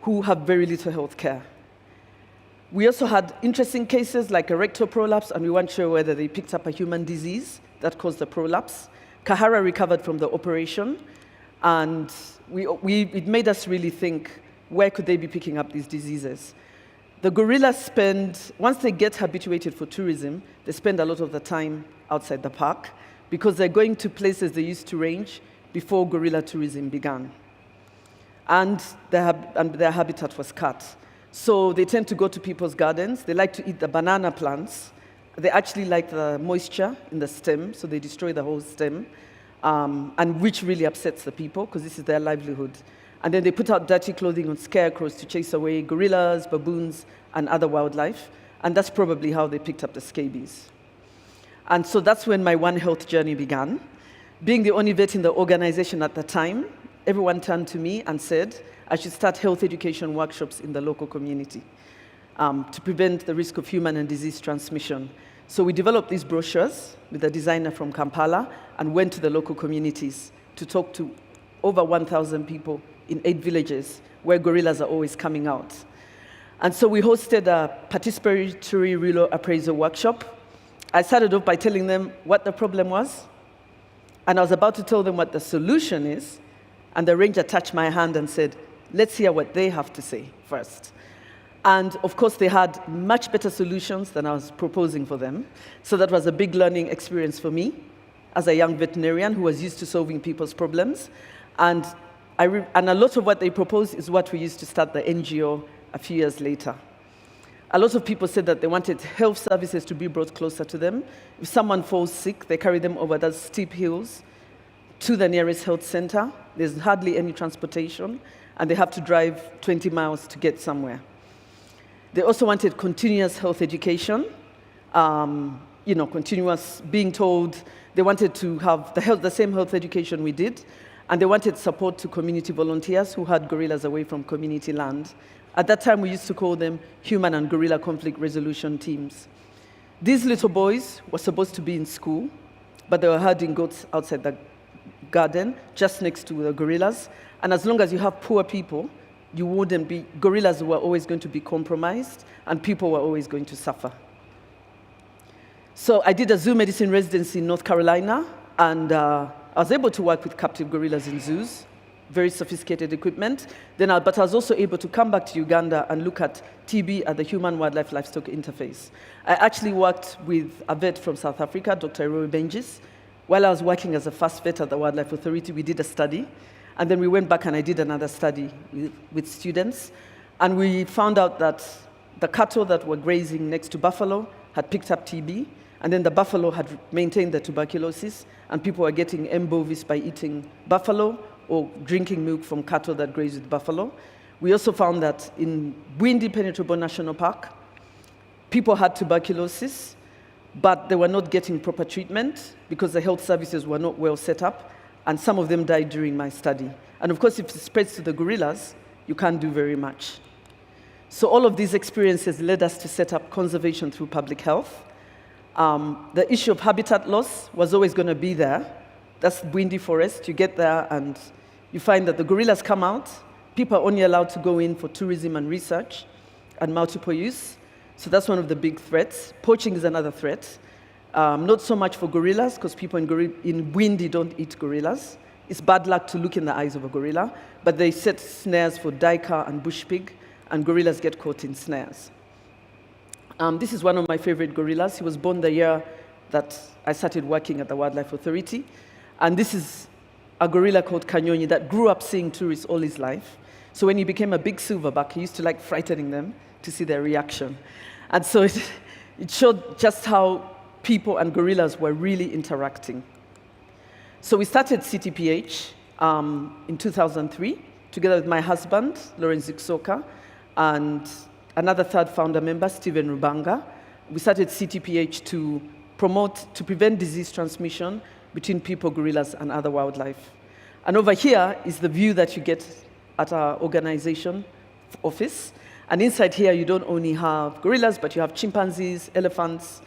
who have very little health care. We also had interesting cases like a rectal prolapse, and we weren't sure whether they picked up a human disease that caused the prolapse. Kahara recovered from the operation, and it made us really think, where could they be picking up these diseases? The gorillas once they get habituated for tourism, they spend a lot of the time outside the park because they're going to places they used to range before gorilla tourism began. And their habitat was cut. So they tend to go to people's gardens. They like to eat the banana plants. They actually like the moisture in the stem, so they destroy the whole stem, and which really upsets the people because this is their livelihood. And then they put out dirty clothing on scarecrows to chase away gorillas, baboons, and other wildlife. And that's probably how they picked up the scabies. And so that's when my One Health journey began. Being the only vet in the organization at the time, everyone turned to me and said, I should start health education workshops in the local community to prevent the risk of human and disease transmission. So we developed these brochures with a designer from Kampala and went to the local communities to talk to over 1,000 people in 8 villages where gorillas are always coming out. And so we hosted a participatory rural appraisal workshop. I started off by telling them what the problem was, and I was about to tell them what the solution is, and the ranger touched my hand and said, let's hear what they have to say first. And of course, they had much better solutions than I was proposing for them. So that was a big learning experience for me as a young veterinarian who was used to solving people's problems. And a lot of what they proposed is what we used to start the NGO a few years later. A lot of people said that they wanted health services to be brought closer to them. If someone falls sick, they carry them over those steep hills to the nearest health center. There's hardly any transportation, and they have to drive 20 miles to get somewhere. They also wanted continuous health education, continuous being told. They wanted to have the same health education we did, and they wanted support to community volunteers who had gorillas away from community land. At that time, we used to call them human and gorilla conflict resolution teams. These little boys were supposed to be in school, but they were herding goats outside the garden, just next to the gorillas. And as long as you have poor people, you wouldn't be, gorillas were always going to be compromised, and people were always going to suffer. So I did a zoo medicine residency in North Carolina, and I was able to work with captive gorillas in zoos, very sophisticated equipment. But I was also able to come back to Uganda and look at TB at the human-wildlife livestock interface. I actually worked with a vet from South Africa, Dr. Roy Benjis. While I was working as a first vet at the Wildlife Authority, we did a study, and then we went back and I did another study with students, and we found out that the cattle that were grazing next to buffalo had picked up TB, and then the buffalo had maintained the tuberculosis, and people were getting M. bovis by eating buffalo or drinking milk from cattle that graze with buffalo. We also found that in Bwindi Penetrable National Park, people had tuberculosis, but they were not getting proper treatment because the health services were not well set up, and some of them died during my study. And of course, if it spreads to the gorillas, you can't do very much. So all of these experiences led us to set up conservation through public health. The issue of habitat loss was always going to be there. That's Bwindi Forest. You get there and you find that the gorillas come out. People are only allowed to go in for tourism and research and multiple use. So that's one of the big threats. Poaching is another threat. Not so much for gorillas, because people in Bwindi don't eat gorillas. It's bad luck to look in the eyes of a gorilla, but they set snares for duiker and bush pig, and gorillas get caught in snares. This is one of my favorite gorillas. He was born the year that I started working at the Wildlife Authority. And this is a gorilla called Kanyonyi that grew up seeing tourists all his life. So when he became a big silverback, he used to like frightening them to see their reaction. And so it showed just how people and gorillas were really interacting. So we started CTPH in 2003, together with my husband, Lawrence Zikusoka, and another third founder member, Stephen Rubanga. We started CTPH to prevent disease transmission between people, gorillas, and other wildlife. And over here is the view that you get at our organization office. And inside here, you don't only have gorillas, but you have chimpanzees, elephants,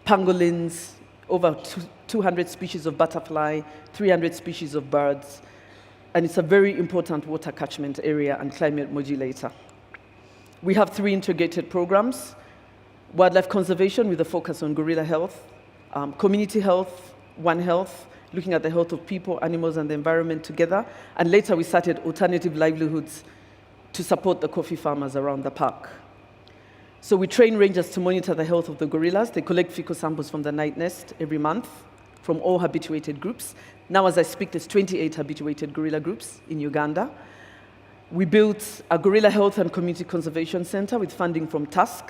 pangolins, over 200 species of butterfly, 300 species of birds. And it's a very important water catchment area and climate modulator. We have 3 integrated programs: wildlife conservation with a focus on gorilla health, community health, One Health, looking at the health of people, animals, and the environment together. And later we started alternative livelihoods to support the coffee farmers around the park. So we train rangers to monitor the health of the gorillas. They collect fecal samples from the night nest every month from all habituated groups. Now, as I speak, there's 28 habituated gorilla groups in Uganda. We built a gorilla health and community conservation center with funding from TASC.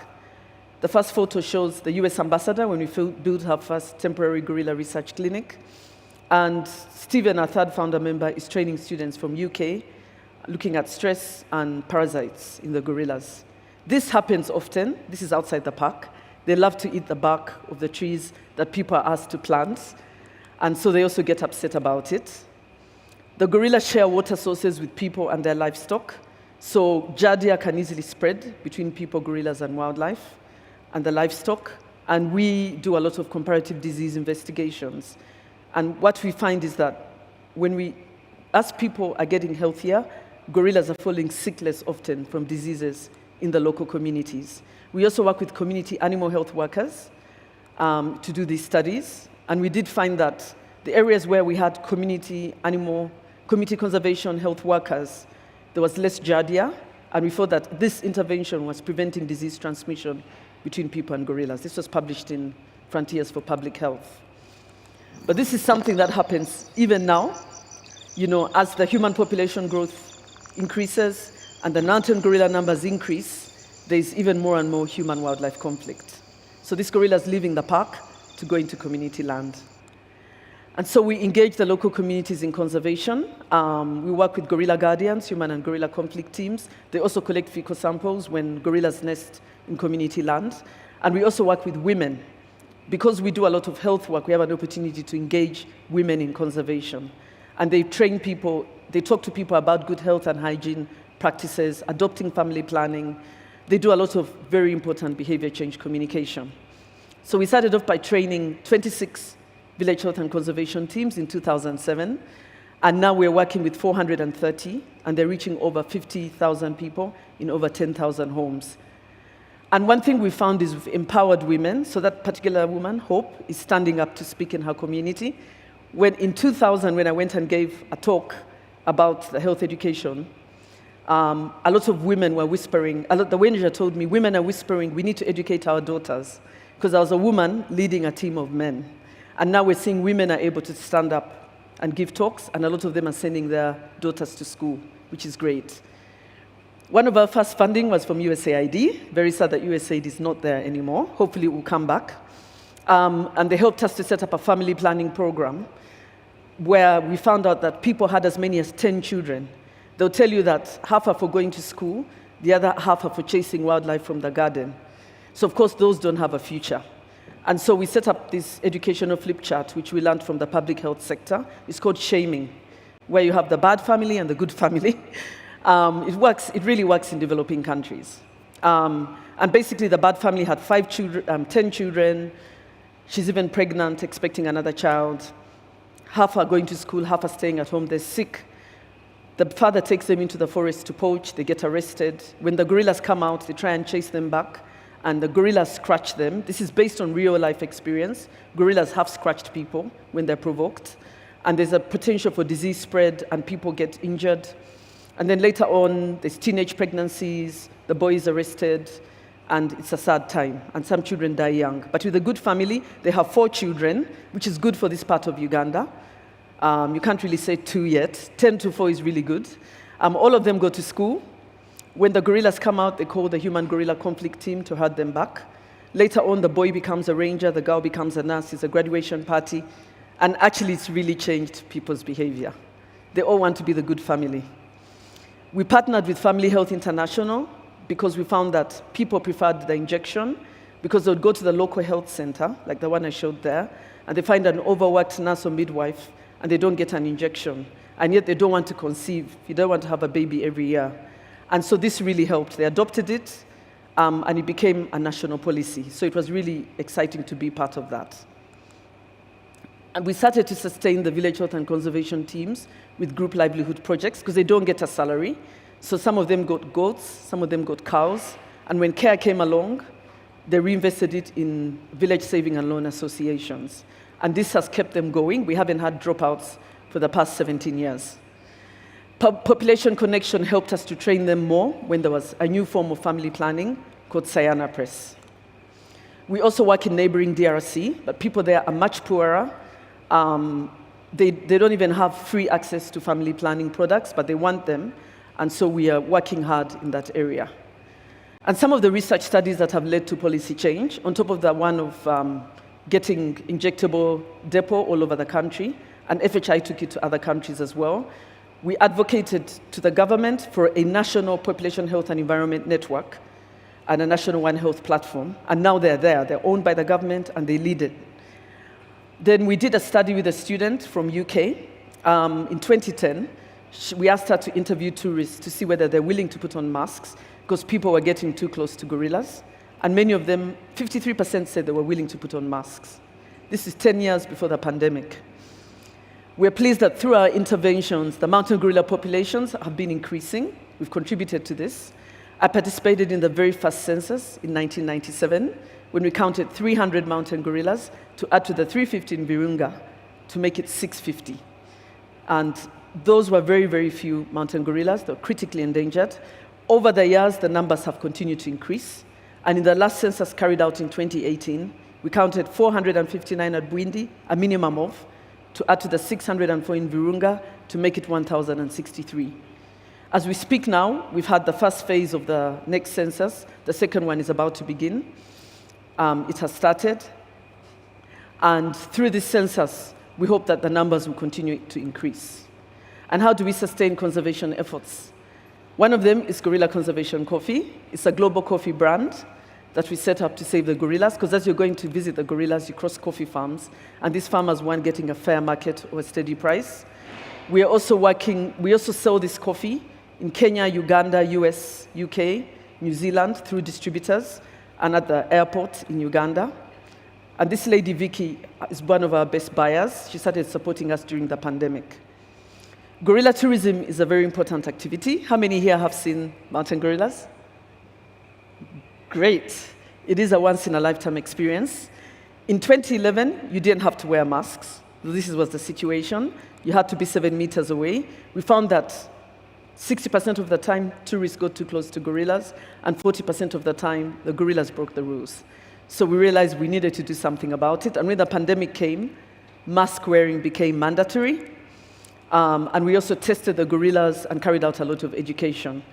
The first photo shows the US ambassador when we built our first temporary gorilla research clinic. And Stephen, our third founder member, is training students from UK, looking at stress and parasites in the gorillas. This happens often. This is outside the park. They love to eat the bark of the trees that people are asked to plant, and so they also get upset about it. The gorillas share water sources with people and their livestock, so giardia can easily spread between people, gorillas, and wildlife, and the livestock, and we do a lot of comparative disease investigations. And what we find is that as people are getting healthier, gorillas are falling sick less often from diseases in the local communities. We also work with community animal health workers to do these studies, and we did find that the areas where we had community conservation health workers, there was less giardia, and we thought that this intervention was preventing disease transmission between people and gorillas. This was published in Frontiers for Public Health. But this is something that happens even now. You know, as the human population growth increases and the mountain gorilla numbers increase, there's even more and more human-wildlife conflict. So these gorillas leaving the park to go into community land. And so we engage the local communities in conservation. We work with gorilla guardians, human and gorilla conflict teams. They also collect fecal samples when gorillas nest in community land. And we also work with women. Because we do a lot of health work, we have an opportunity to engage women in conservation. And they train people, they talk to people about good health and hygiene practices, adopting family planning. They do a lot of very important behavior change communication. So we started off by training 26 village health and conservation teams in 2007. And now we're working with 430, and they're reaching over 50,000 people in over 10,000 homes. And one thing we found is we've empowered women. So that particular woman, Hope, is standing up to speak in her community. In 2000, when I went and gave a talk about the health education, a lot of women were whispering. The manager told me, women are whispering, we need to educate our daughters. Because I was a woman leading a team of men. And now we're seeing women are able to stand up and give talks, and a lot of them are sending their daughters to school, which is great. One of our first funding was from USAID. Very sad that USAID is not there anymore. Hopefully it will come back. And they helped us to set up a family planning program where we found out that people had as many as 10 children. They'll tell you that half are for going to school, the other half are for chasing wildlife from the garden. So of course, those don't have a future. And so we set up this educational flip chart, which we learned from the public health sector. It's called shaming, where you have the bad family and the good family. It really works in developing countries. And basically, the bad family had 10 children. She's even pregnant, expecting another child. Half are going to school, half are staying at home. They're sick. The father takes them into the forest to poach. They get arrested. When the gorillas come out, they try and chase them back, and the gorillas scratch them. This is based on real-life experience. Gorillas have scratched people when they're provoked. And there's a potential for disease spread, and people get injured. And then later on, there's teenage pregnancies, the boy is arrested, and it's a sad time, and some children die young. But with a good family, they have 4 children, which is good for this part of Uganda. You can't really say 2 yet. 10 to 4 is really good. All of them go to school. When the gorillas come out, they call the human-gorilla conflict team to herd them back. Later on, the boy becomes a ranger, the girl becomes a nurse, it's a graduation party. And actually, it's really changed people's behavior. They all want to be the good family. We partnered with Family Health International because we found that people preferred the injection because they would go to the local health center, like the one I showed there, and they find an overworked nurse or midwife, and they don't get an injection. And yet they don't want to conceive. You don't want to have a baby every year. And so this really helped. They adopted it, and it became a national policy. So it was really exciting to be part of that. And we started to sustain the village health and conservation teams with group livelihood projects because they don't get a salary. So some of them got goats, some of them got cows. And when CARE came along, they reinvested it in village saving and loan associations. And this has kept them going. We haven't had dropouts for the past 17 years. Population Connection helped us to train them more when there was a new form of family planning called Sayana Press. We also work in neighboring DRC, but people there are much poorer. They don't even have free access to family planning products, but they want them, and so we are working hard in that area. And some of the research studies that have led to policy change, on top of the one of getting injectable depot all over the country, and FHI took it to other countries as well, we advocated to the government for a national population health and environment network and a national One Health platform, and now they're there. They're owned by the government, and they lead it. Then we did a study with a student from UK. In 2010, we asked her to interview tourists to see whether they're willing to put on masks because people were getting too close to gorillas. And many of them, 53% said they were willing to put on masks. This is 10 years before the pandemic. We're pleased that through our interventions, the mountain gorilla populations have been increasing. We've contributed to this. I participated in the very first census in 1997 when we counted 300 mountain gorillas to add to the 350 in Virunga to make it 650. And those were very, very few mountain gorillas. They were critically endangered. Over the years, the numbers have continued to increase. And in the last census carried out in 2018, we counted 459 at Bwindi, a minimum of, to add to the 604 in Virunga to make it 1,063. As we speak now, we've had the first phase of the next census. The second one is about to begin. It has started. And through this census, we hope that the numbers will continue to increase. And how do we sustain conservation efforts? One of them is Gorilla Conservation Coffee. It's a global coffee brand that we set up to save the gorillas, because as you're going to visit the gorillas, you cross coffee farms, and these farmers want getting a fair market or a steady price. We also sell this coffee in Kenya, Uganda, US, UK, New Zealand through distributors, and at the airport in Uganda. And this lady, Vicky, is one of our best buyers. She started supporting us during the pandemic. Gorilla tourism is a very important activity. How many here have seen mountain gorillas? Great. It is a once-in-a-lifetime experience. In 2011, you didn't have to wear masks. This was the situation. You had to be 7 meters away. We found that 60% of the time, tourists got too close to gorillas, and 40% of the time, the gorillas broke the rules. So we realized we needed to do something about it. And when the pandemic came, mask wearing became mandatory. And we also tested the gorillas and carried out a lot of education.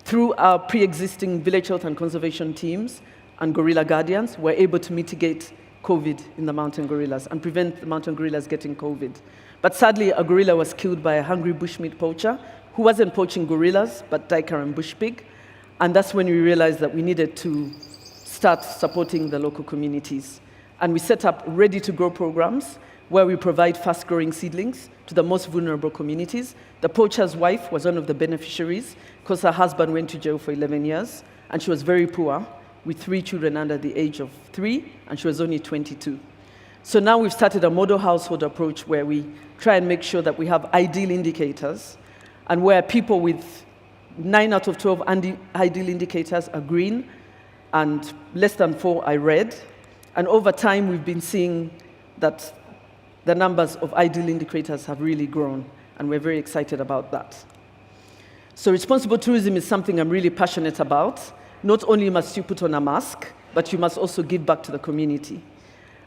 Through our pre-existing village health and conservation teams and gorilla guardians, we're able to mitigate COVID in the mountain gorillas and prevent the mountain gorillas getting COVID. But sadly, a gorilla was killed by a hungry bushmeat poacher who wasn't poaching gorillas, but duiker and bush pig. And that's when we realized that we needed to start supporting the local communities. And we set up ready-to-grow programs where we provide fast-growing seedlings to the most vulnerable communities. The poacher's wife was one of the beneficiaries because her husband went to jail for 11 years, and she was very poor, with 3 children under the age of 3, and she was only 22. So now we've started a model household approach where we try and make sure that we have ideal indicators, and where people with 9 out of 12 ideal indicators are green, and less than 4 are red. And over time, we've been seeing that the numbers of ideal indicators have really grown, and we're very excited about that. So responsible tourism is something I'm really passionate about. Not only must you put on a mask, but you must also give back to the community.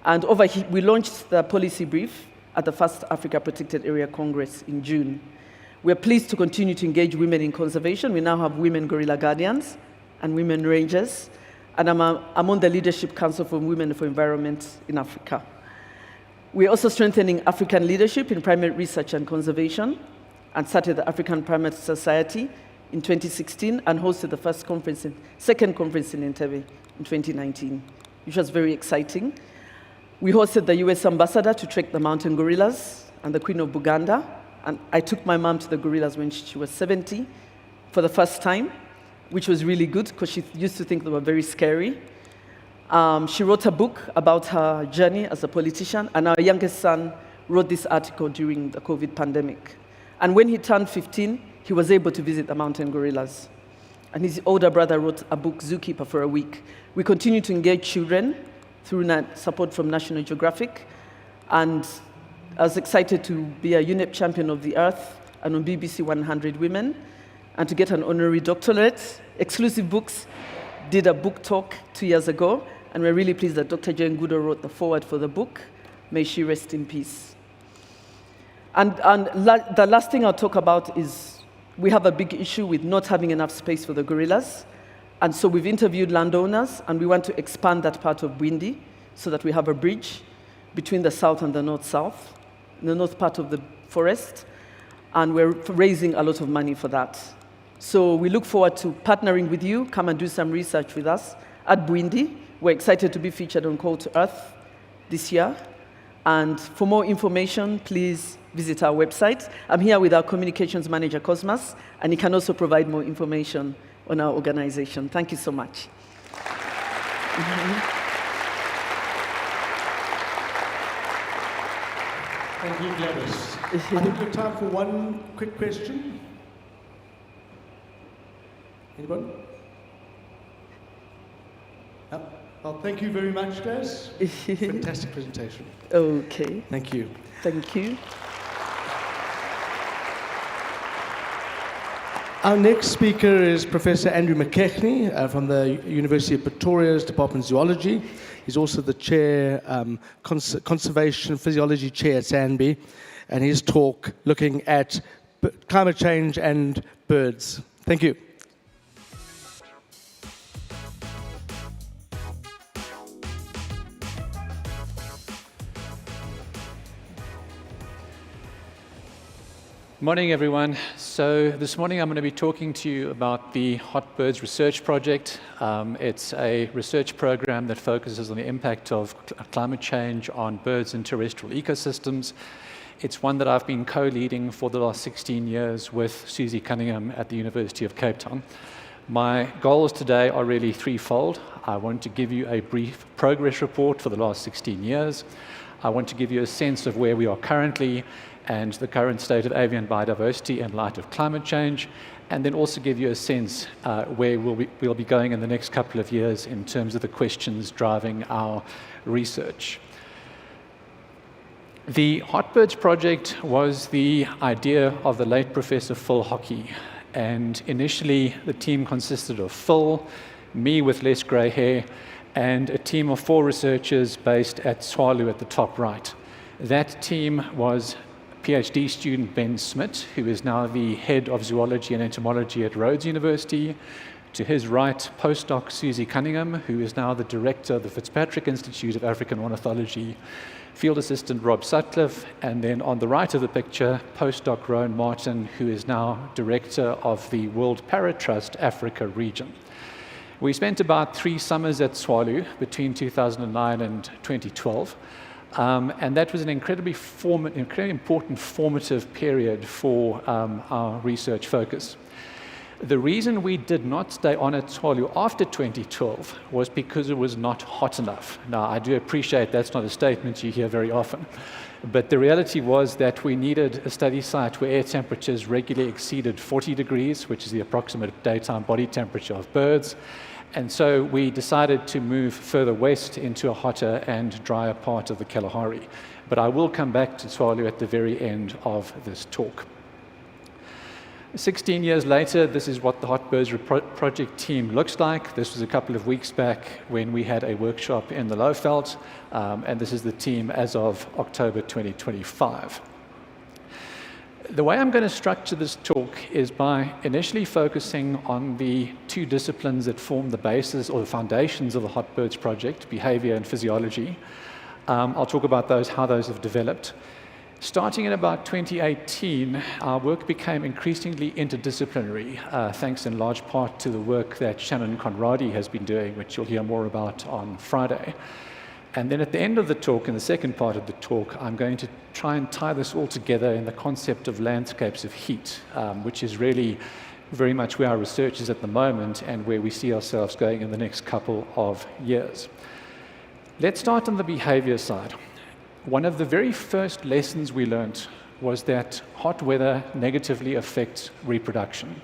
And we launched the policy brief at the first Africa Protected Area Congress in June. We're pleased to continue to engage women in conservation. We now have women gorilla guardians and women rangers, and I'm on the Leadership Council for Women for Environment in Africa. We're also strengthening African leadership in primate research and conservation, and started the African Primate Society in 2016 and hosted the second conference in Entebbe in 2019, which was very exciting. We hosted the US ambassador to trek the mountain gorillas and the Queen of Buganda, and I took my mom to the gorillas when she was 70 for the first time, which was really good because she used to think they were very scary. She wrote a book about her journey as a politician, and our youngest son wrote this article during the COVID pandemic. And when he turned 15, he was able to visit the mountain gorillas. And his older brother wrote a book, Zookeeper, for a week. We continue to engage children through support from National Geographic. And I was excited to be a UNEP Champion of the Earth and on BBC 100 Women, and to get an honorary doctorate. Exclusive Books did a book talk 2 years ago, and we're really pleased that Dr. Jane Goodall wrote the foreword for the book. May she rest in peace. And the last thing I'll talk about is we have a big issue with not having enough space for the gorillas. And so we've interviewed landowners, and we want to expand that part of Bwindi so that we have a bridge between the south and the north-south, the north part of the forest, and we're raising a lot of money for that. So we look forward to partnering with you. Come and do some research with us at Bwindi. We're excited to be featured on Call to Earth this year. And for more information, please visit our website. I'm here with our communications manager, Cosmas, and he can also provide more information on our organization. Thank you so much. Thank you, Gladys. I think we have time for one quick question. Anyone? No? Well, thank you very much, Gladys. Fantastic presentation. Okay. Thank you. Thank you. Our next speaker is Professor Andrew McKechnie from the University of Pretoria's Department of Zoology. He's also the chair, Conservation Physiology Chair at SANBI, and his talk looking at climate change and birds. Thank you. Morning, everyone. So this morning I'm going to be talking to you about the Hot Birds Research Project. It's a research program that focuses on the impact of climate change on birds and terrestrial ecosystems. It's one that I've been co-leading for the last 16 years with Susie Cunningham at the University of Cape Town. My goals today are really threefold. I want to give you a brief progress report for the last 16 years. I want to give you a sense of where we are currently and the current state of avian biodiversity in light of climate change, and then also give you a sense where we'll be going in the next couple of years in terms of the questions driving our research. The Hotbirds project was the idea of the late Professor Phil Hockey, and initially the team consisted of Phil, me with less grey hair, and a team of 4 researchers based at Tshwalu at the top right. That team was PhD student Ben Smith, who is now the head of zoology and entomology at Rhodes University. To his right, postdoc Susie Cunningham, who is now the director of the Fitzpatrick Institute of African Ornithology. Field assistant Rob Sutcliffe, and then on the right of the picture, postdoc Rowan Martin, who is now director of the World Parrot Trust Africa region. We spent about 3 summers at Tshwalu between 2009 and 2012, and that was an incredibly important formative period for our research focus. The reason we did not stay on at Tshwalu after 2012 was because it was not hot enough. Now, I do appreciate that's not a statement you hear very often, but the reality was that we needed a study site where air temperatures regularly exceeded 40 degrees, which is the approximate daytime body temperature of birds. And so we decided to move further west into a hotter and drier part of the Kalahari. But I will come back to Tshwalu at the very end of this talk. 16 years later, this is what the Hotbirds project team looks like. This was a couple of weeks back when we had a workshop in the Lowveld, and this is the team as of October 2025. The way I'm going to structure this talk is by initially focusing on the 2 disciplines that form the basis or the foundations of the Hotbirds project, behavior and physiology. I'll talk about those, how those have developed. Starting in about 2018, our work became increasingly interdisciplinary, thanks in large part to the work that Shannon Conradi has been doing, which you'll hear more about on Friday. And then at the end of the talk, in the second part of the talk, I'm going to try and tie this all together in the concept of landscapes of heat, which is really very much where our research is at the moment and where we see ourselves going in the next couple of years. Let's start on the behavior side. One of the very first lessons we learned was that hot weather negatively affects reproduction.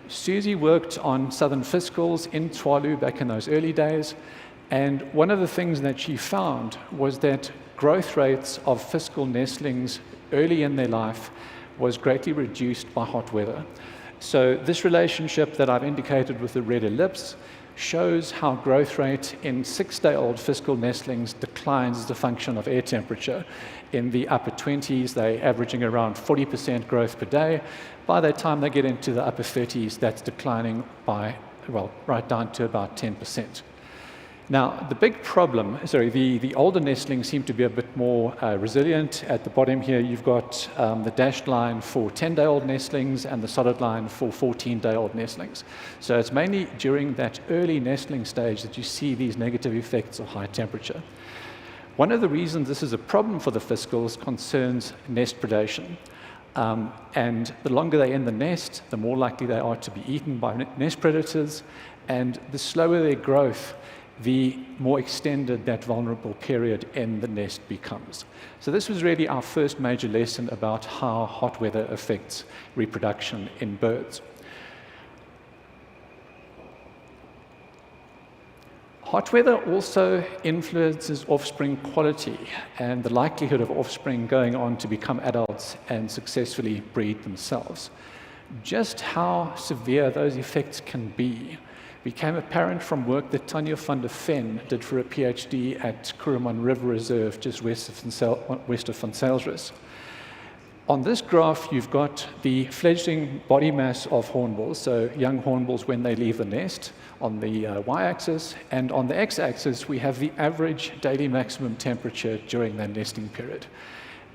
Susie worked on southern fiscals in Tshwalu back in those early days, and one of the things that she found was that growth rates of fiscal nestlings early in their life was greatly reduced by hot weather. So this relationship that I've indicated with the red ellipse shows how growth rate in 6-day-old fiscal nestlings declines as a function of air temperature. In the upper 20s, they're averaging around 40% growth per day. By the time they get into the upper 30s, that's declining by, well, right down to about 10%. Now, the big problem, the older nestlings seem to be a bit more resilient. At the bottom here, you've got the dashed line for 10-day-old nestlings and the solid line for 14-day-old nestlings. So it's mainly during that early nestling stage that you see these negative effects of high temperature. One of the reasons this is a problem for the fiscals concerns nest predation. And the longer they're in the nest, the more likely they are to be eaten by nest predators, and the slower their growth, the more extended that vulnerable period in the nest becomes. So this was really our first major lesson about how hot weather affects reproduction in birds. Hot weather also influences offspring quality and the likelihood of offspring going on to become adults and successfully breed themselves. Just how severe those effects can be became apparent from work that Tanya van der Ven did for a PhD at Kuruman River Reserve, just west of Van Sailsrus. On this graph, you've got the fledgling body mass of hornbills, so young hornbills when they leave the nest on the y-axis, and on the x-axis, we have the average daily maximum temperature during that nesting period.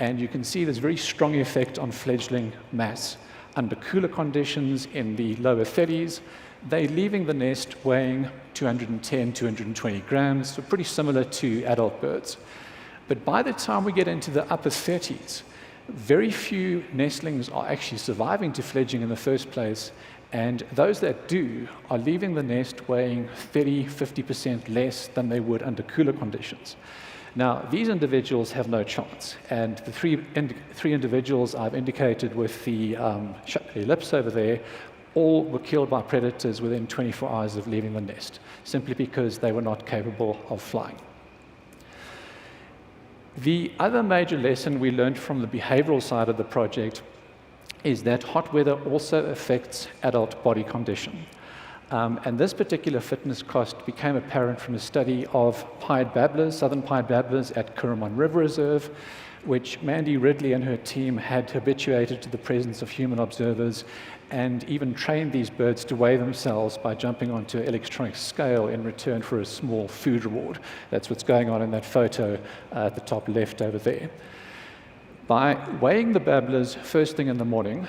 And you can see there's a very strong effect on fledgling mass. Under cooler conditions in the lower 30s, they're leaving the nest weighing 210, 220 grams, so pretty similar to adult birds. But by the time we get into the upper 30s, very few nestlings are actually surviving to fledging in the first place, And those that do are leaving the nest weighing 30–50% less than they would under cooler conditions. Now, these individuals have no chance, and the three individuals I've indicated with the ellipse over there all were killed by predators within 24 hours of leaving the nest, simply because they were not capable of flying. The other major lesson we learned from the behavioral side of the project is that hot weather also affects adult body condition. And this particular fitness cost became apparent from a study of pied babblers, southern pied babblers at Curriman River Reserve, which Mandy Ridley and her team had habituated to the presence of human observers and even trained these birds to weigh themselves by jumping onto an electronic scale in return for a small food reward. That's what's going on in that photo at the top left over there. By weighing the babblers first thing in the morning,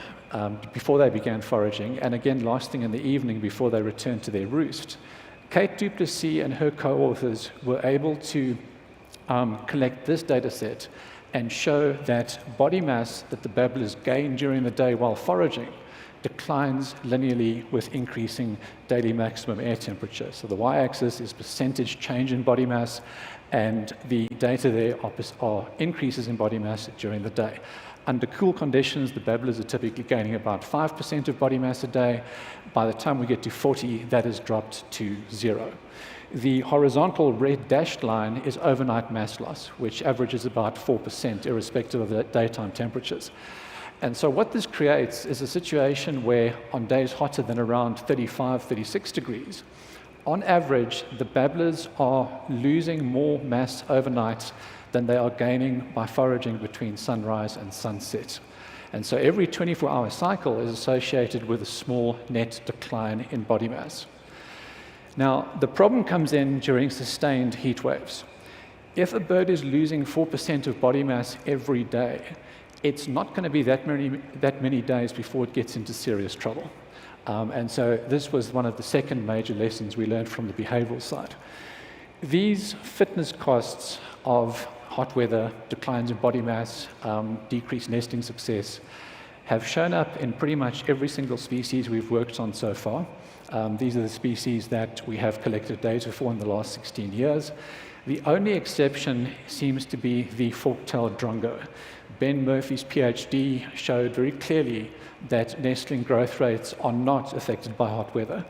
before they began foraging, and again last thing in the evening before they returned to their roost, Kate Duplessis and her co-authors were able to collect this data set and show that body mass that the babblers gain during the day while foraging declines linearly with increasing daily maximum air temperature. So the y-axis is percentage change in body mass, and the data there are increases in body mass during the day. Under cool conditions, the babblers are typically gaining about 5% of body mass a day. By the time we get to 40, that has dropped to 0. The horizontal red dashed line is overnight mass loss, which averages about 4%, irrespective of the daytime temperatures. And so what this creates is a situation where on days hotter than around 35, 36 degrees, on average, the babblers are losing more mass overnight than they are gaining by foraging between sunrise and sunset. And so every 24-hour cycle is associated with a small net decline in body mass. Now, the problem comes in during sustained heat waves. If a bird is losing 4% of body mass every day, it's not going to be that many days before it gets into serious trouble. And so this was one of the second major lessons we learned from the behavioral side. These fitness costs of hot weather, declines in body mass, decreased nesting success, have shown up in pretty much every single species we've worked on so far. These are the species that we have collected data for in the last 16 years. The only exception seems to be the fork-tailed drongo. Ben Murphy's PhD showed very clearly that nestling growth rates are not affected by hot weather.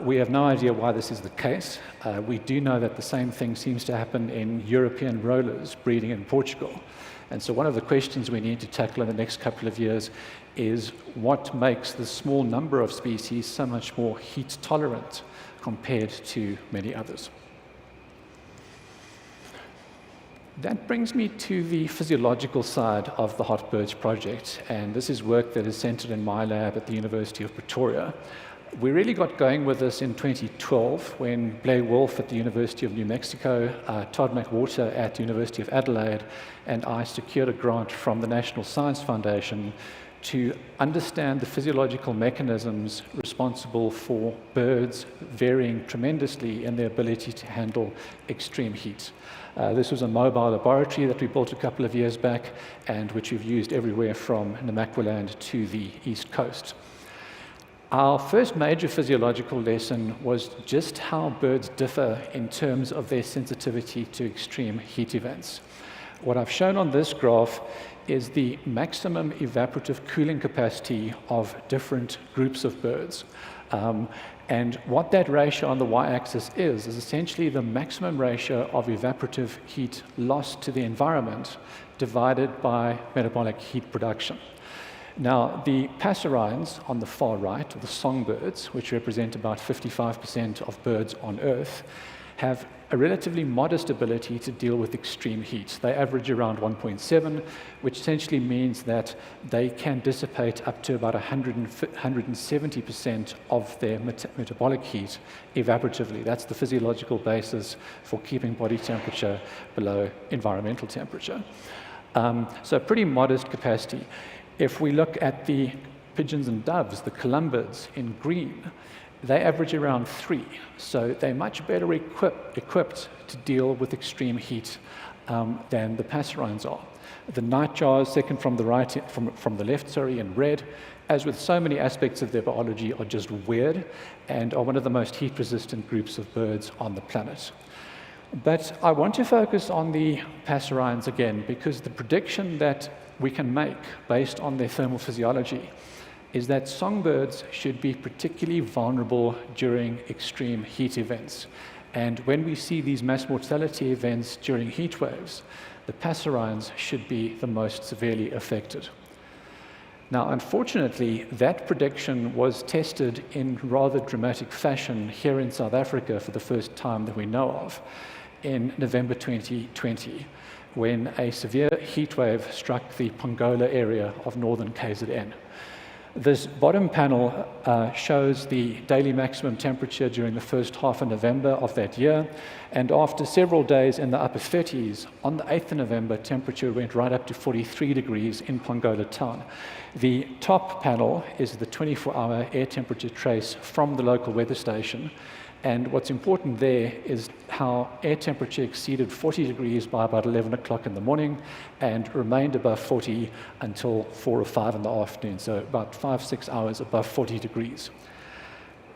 We have no idea why this is the case. We do know that the same thing seems to happen in European rollers breeding in Portugal. And so one of the questions we need to tackle in the next couple of years is what makes the small number of species so much more heat tolerant compared to many others. That brings me to the physiological side of the Hot Birds project, and this is work that is centered in my lab at the University of Pretoria. We really got going with this in 2012 when Blair Wolf at the University of New Mexico, Todd McWhorter at the University of Adelaide, and I secured a grant from the National Science Foundation to understand the physiological mechanisms responsible for birds varying tremendously in their ability to handle extreme heat. This was a mobile laboratory that we built a couple of years back and which we've used everywhere from Namaqualand to the East Coast. Our first major physiological lesson was just how birds differ in terms of their sensitivity to extreme heat events. What I've shown on this graph is the maximum evaporative cooling capacity of different groups of birds. And what that ratio on the y-axis is essentially the maximum ratio of evaporative heat lost to the environment divided by metabolic heat production. Now, the passerines on the far right, or the songbirds, which represent about 55% of birds on Earth, have a relatively modest ability to deal with extreme heat. They average around 1.7, which essentially means that they can dissipate up to about 170% of their metabolic heat evaporatively. That's the physiological basis for keeping body temperature below environmental temperature. So pretty modest capacity. If we look at the pigeons and doves, the columbids in green, they average around 3, so they're much better equipped to deal with extreme heat than the passerines are. The nightjars, second from the right, from the left, sorry, in red, as with so many aspects of their biology, are just weird and are one of the most heat-resistant groups of birds on the planet. But I want to focus on the passerines again, because the prediction that we can make based on their thermal physiology is that songbirds should be particularly vulnerable during extreme heat events. And when we see these mass mortality events during heat waves, the passerines should be the most severely affected. Now, unfortunately, that prediction was tested in rather dramatic fashion here in South Africa for the first time that we know of in November 2020, when a severe heat wave struck the Pongola area of northern KZN. This bottom panel shows the daily maximum temperature during the first half of November of that year, and after several days in the upper 30s, on the 8th of November, temperature went right up to 43 degrees in Pongola town. The top panel is the 24-hour air temperature trace from the local weather station, and what's important there is how air temperature exceeded 40 degrees by about 11 o'clock in the morning and remained above 40 until 4 or 5 in the afternoon, so about 5-6 hours above 40 degrees.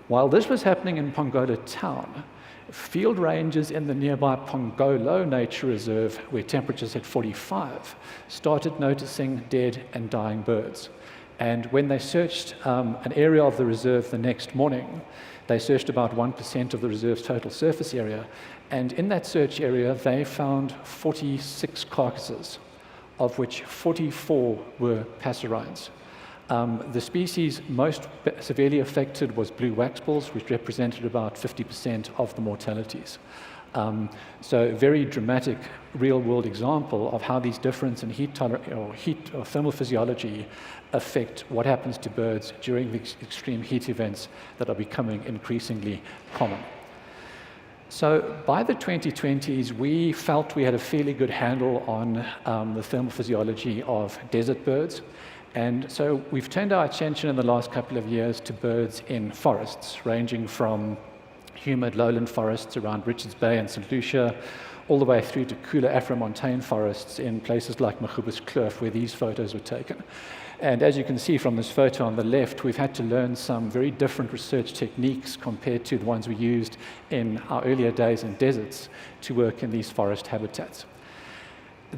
While this was happening in Pongola town, field rangers in the nearby Pongolo Nature Reserve, where temperatures hit 45, started noticing dead and dying birds. And when they searched an area of the reserve the next morning, they searched about 1% of the reserve's total surface area, and in that search area, they found 46 carcasses, of which 44 were passerines. The species most severely affected was blue waxbills, which represented about 50% of the mortalities. So a very dramatic real-world example of how these differences in heat or thermal physiology affect what happens to birds during the extreme heat events that are becoming increasingly common. So by the 2020s, we felt we had a fairly good handle on the thermal physiology of desert birds. And so we've turned our attention in the last couple of years to birds in forests, ranging from humid lowland forests around Richards Bay and St. Lucia, all the way through to cooler Afro-montane forests in places like Magubus Kloof, where these photos were taken. And as you can see from this photo on the left, we've had to learn some very different research techniques compared to the ones we used in our earlier days in deserts to work in these forest habitats.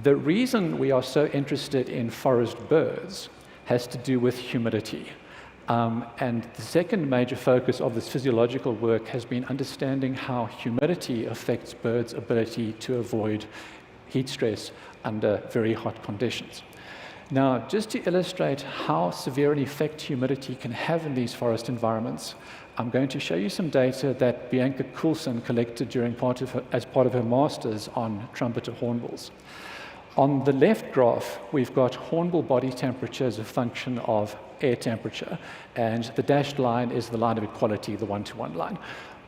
The reason we are so interested in forest birds has to do with humidity. And the second major focus of this physiological work has been understanding how humidity affects birds' ability to avoid heat stress under very hot conditions. Now, just to illustrate how severe an effect humidity can have in these forest environments, I'm going to show you some data that Bianca Coulson collected as part of her master's on trumpeter hornbills. On the left graph, we've got hornbill body temperature as a function of air temperature, and the dashed line is the line of equality, the one-to-one line.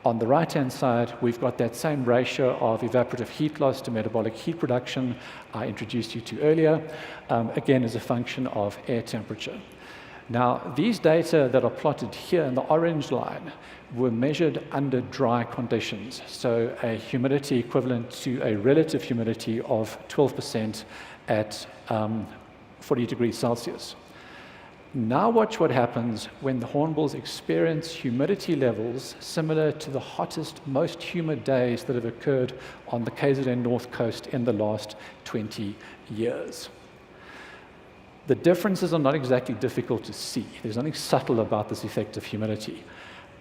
On the right-hand side, we've got that same ratio of evaporative heat loss to metabolic heat production I introduced you to earlier, again as a function of air temperature. Now, these data that are plotted here in the orange line were measured under dry conditions, so a humidity equivalent to a relative humidity of 12% at 40 degrees Celsius. Now watch what happens when the hornbills experience humidity levels similar to the hottest, most humid days that have occurred on the KZN North Coast in the last 20 years. The differences are not exactly difficult to see. There's nothing subtle about this effect of humidity.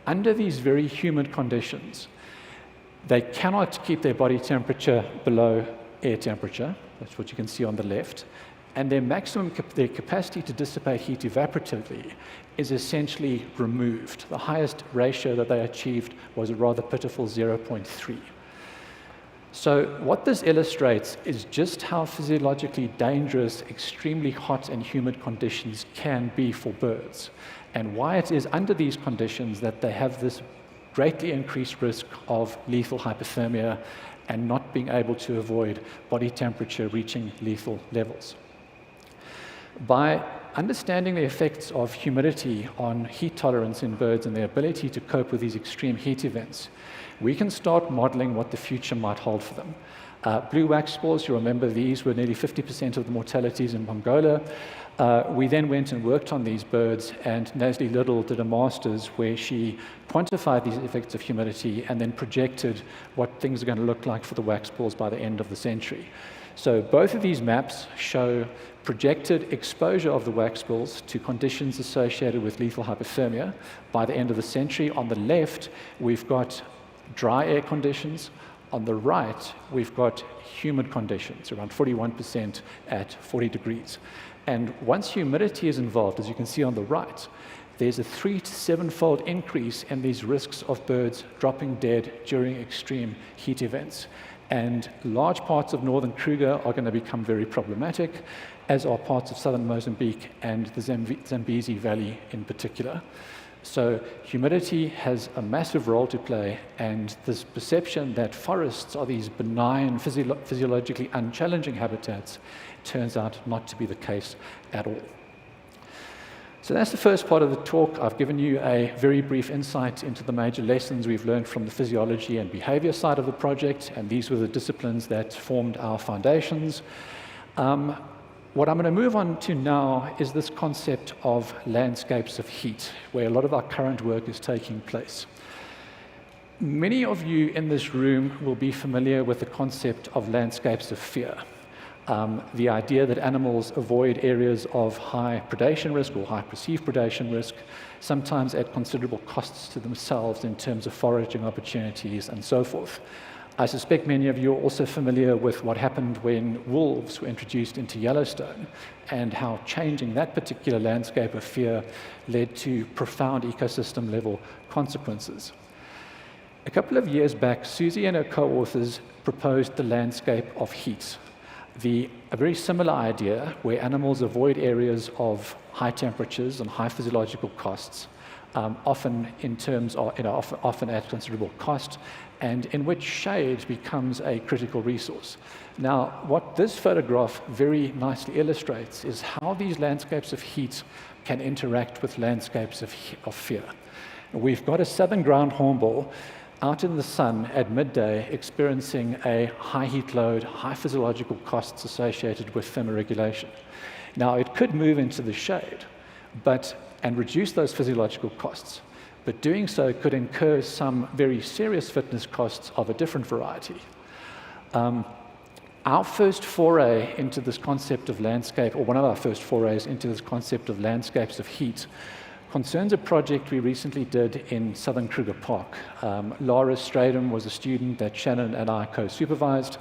Under these very humid conditions, they cannot keep their body temperature below air temperature. That's what you can see on the left. And their capacity to dissipate heat evaporatively is essentially removed. The highest ratio that they achieved was a rather pitiful 0.3. So what this illustrates is just how physiologically dangerous extremely hot and humid conditions can be for birds, and why it is under these conditions that they have this greatly increased risk of lethal hypothermia and not being able to avoid body temperature reaching lethal levels. By understanding the effects of humidity on heat tolerance in birds and their ability to cope with these extreme heat events, we can start modeling what the future might hold for them. Blue wax spores, you remember these were nearly 50% of the mortalities in Mongolia. We then went and worked on these birds, and Nasli Little did a master's where she quantified these effects of humidity and then projected what things are going to look like for the wax spores by the end of the century. So both of these maps show projected exposure of the wax spores to conditions associated with lethal hypothermia by the end of the century. On the left, we've got dry air conditions. On the right, we've got humid conditions, around 41% at 40 degrees. And once humidity is involved, as you can see on the right, there's a 3 to 7-fold increase in these risks of birds dropping dead during extreme heat events. And large parts of northern Kruger are going to become very problematic, as are parts of southern Mozambique and the Zambezi Valley in particular. So humidity has a massive role to play, and this perception that forests are these benign, physiologically unchallenging habitats turns out not to be the case at all. So that's the first part of the talk. I've given you a very brief insight into the major lessons we've learned from the physiology and behavior side of the project, and these were the disciplines that formed our foundations. What I'm going to move on to now is this concept of landscapes of heat, where a lot of our current work is taking place. Many of you in this room will be familiar with the concept of landscapes of fear. The idea that animals avoid areas of high predation risk or high perceived predation risk, sometimes at considerable costs to themselves in terms of foraging opportunities and so forth. I suspect many of you are also familiar with what happened when wolves were introduced into Yellowstone and how changing that particular landscape of fear led to profound ecosystem level consequences. A couple of years back, Susie and her co-authors proposed the landscape of heat. A very similar idea where animals avoid areas of high temperatures and high physiological costs, often in terms of, often at considerable cost, and in which shade becomes a critical resource. Now, what this photograph very nicely illustrates is how these landscapes of heat can interact with landscapes of fear. We've got a southern ground hornbill out in the sun at midday experiencing a high heat load, high physiological costs associated with thermoregulation. Now, it could move into the shade and reduce those physiological costs, but doing so could incur some very serious fitness costs of a different variety. Our first foray into this concept of landscape, or one of our first forays into this concept of landscapes of heat, concerns a project we recently did in southern Kruger Park. Lara Stradom was a student that Shannon and I co-supervised,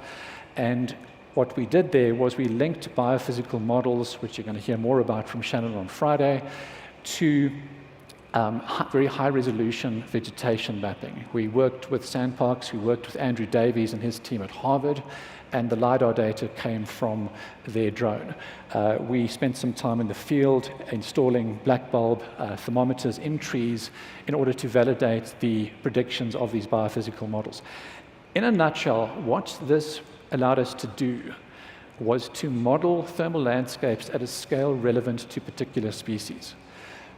and what we did there was we linked biophysical models, which you're going to hear more about from Shannon on Friday, to very high-resolution vegetation mapping. We worked with Sandparks, we worked with Andrew Davies and his team at Harvard, and the LiDAR data came from their drone. We spent some time in the field installing black bulb thermometers in trees in order to validate the predictions of these biophysical models. In a nutshell, what this allowed us to do was to model thermal landscapes at a scale relevant to particular species.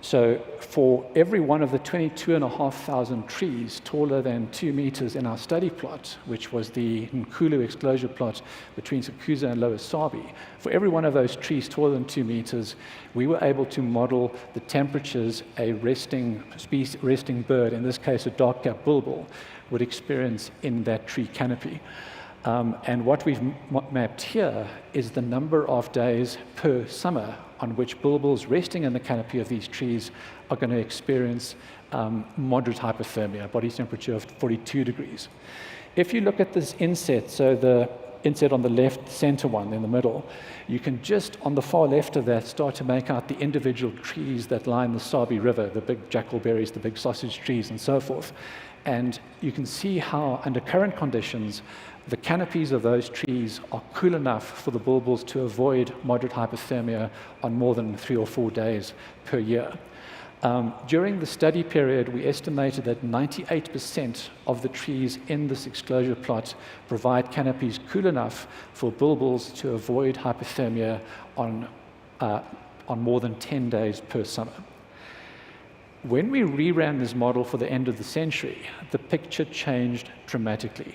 So for every one of the 22,500 trees taller than 2 meters in our study plot, which was the Nkulu exclosure plot between Sokuza and Lower Sabi, for every one of those trees taller than 2 meters, we were able to model the temperatures a resting bird, in this case a dark-capped bulbul, would experience in that tree canopy. And what we've mapped here is the number of days per summer on which bulbuls resting in the canopy of these trees are going to experience moderate hypothermia, body temperature of 42 degrees. If you look at this inset, so the inset on the left, center one in the middle, you can just, on the far left of that, start to make out the individual trees that line the Sabi River, the big jackalberries, the big sausage trees, and so forth. And you can see how, under current conditions, the canopies of those trees are cool enough for the bulbuls to avoid moderate hypothermia on more than 3 or 4 days per year. During the study period, we estimated that 98% of the trees in this exclosure plot provide canopies cool enough for bulbuls to avoid hypothermia on more than 10 days per summer. When we reran this model for the end of the century, the picture changed dramatically.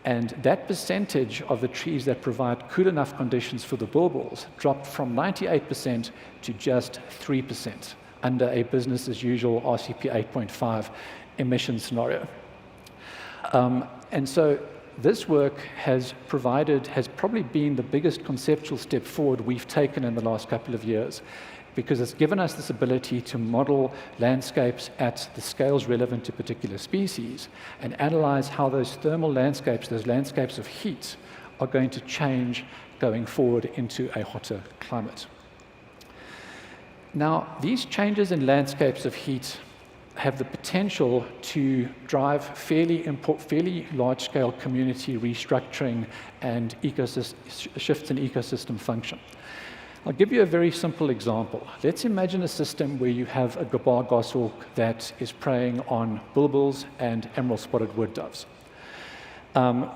And that percentage of the trees that provide cool enough conditions for the bulbuls dropped from 98% to just 3% under a business as usual RCP 8.5 emission scenario. And so this work has probably been the biggest conceptual step forward we've taken in the last couple of years, because it's given us this ability to model landscapes at the scales relevant to particular species and analyze how those thermal landscapes, those landscapes of heat, are going to change going forward into a hotter climate. Now, these changes in landscapes of heat have the potential to drive fairly large-scale community restructuring and shifts in ecosystem function. I'll give you a very simple example. Let's imagine a system where you have a gabar goshawk that is preying on bulbuls and emerald-spotted wood doves.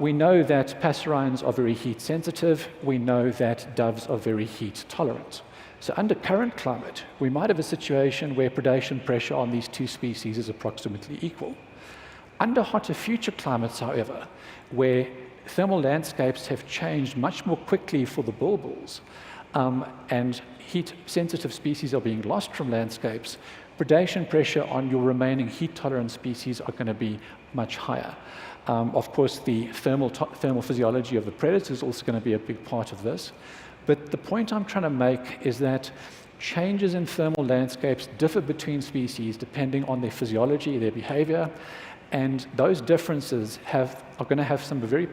We know that passerines are very heat sensitive. We know that doves are very heat tolerant. So under current climate, we might have a situation where predation pressure on these two species is approximately equal. Under hotter future climates, however, where thermal landscapes have changed much more quickly for the bulbuls, and heat-sensitive species are being lost from landscapes, predation pressure on your remaining heat-tolerant species are going to be much higher. Of course, the thermal physiology of the predator is also going to be a big part of this. But the point I'm trying to make is that changes in thermal landscapes differ between species depending on their physiology, their behavior, and those differences are going to have some very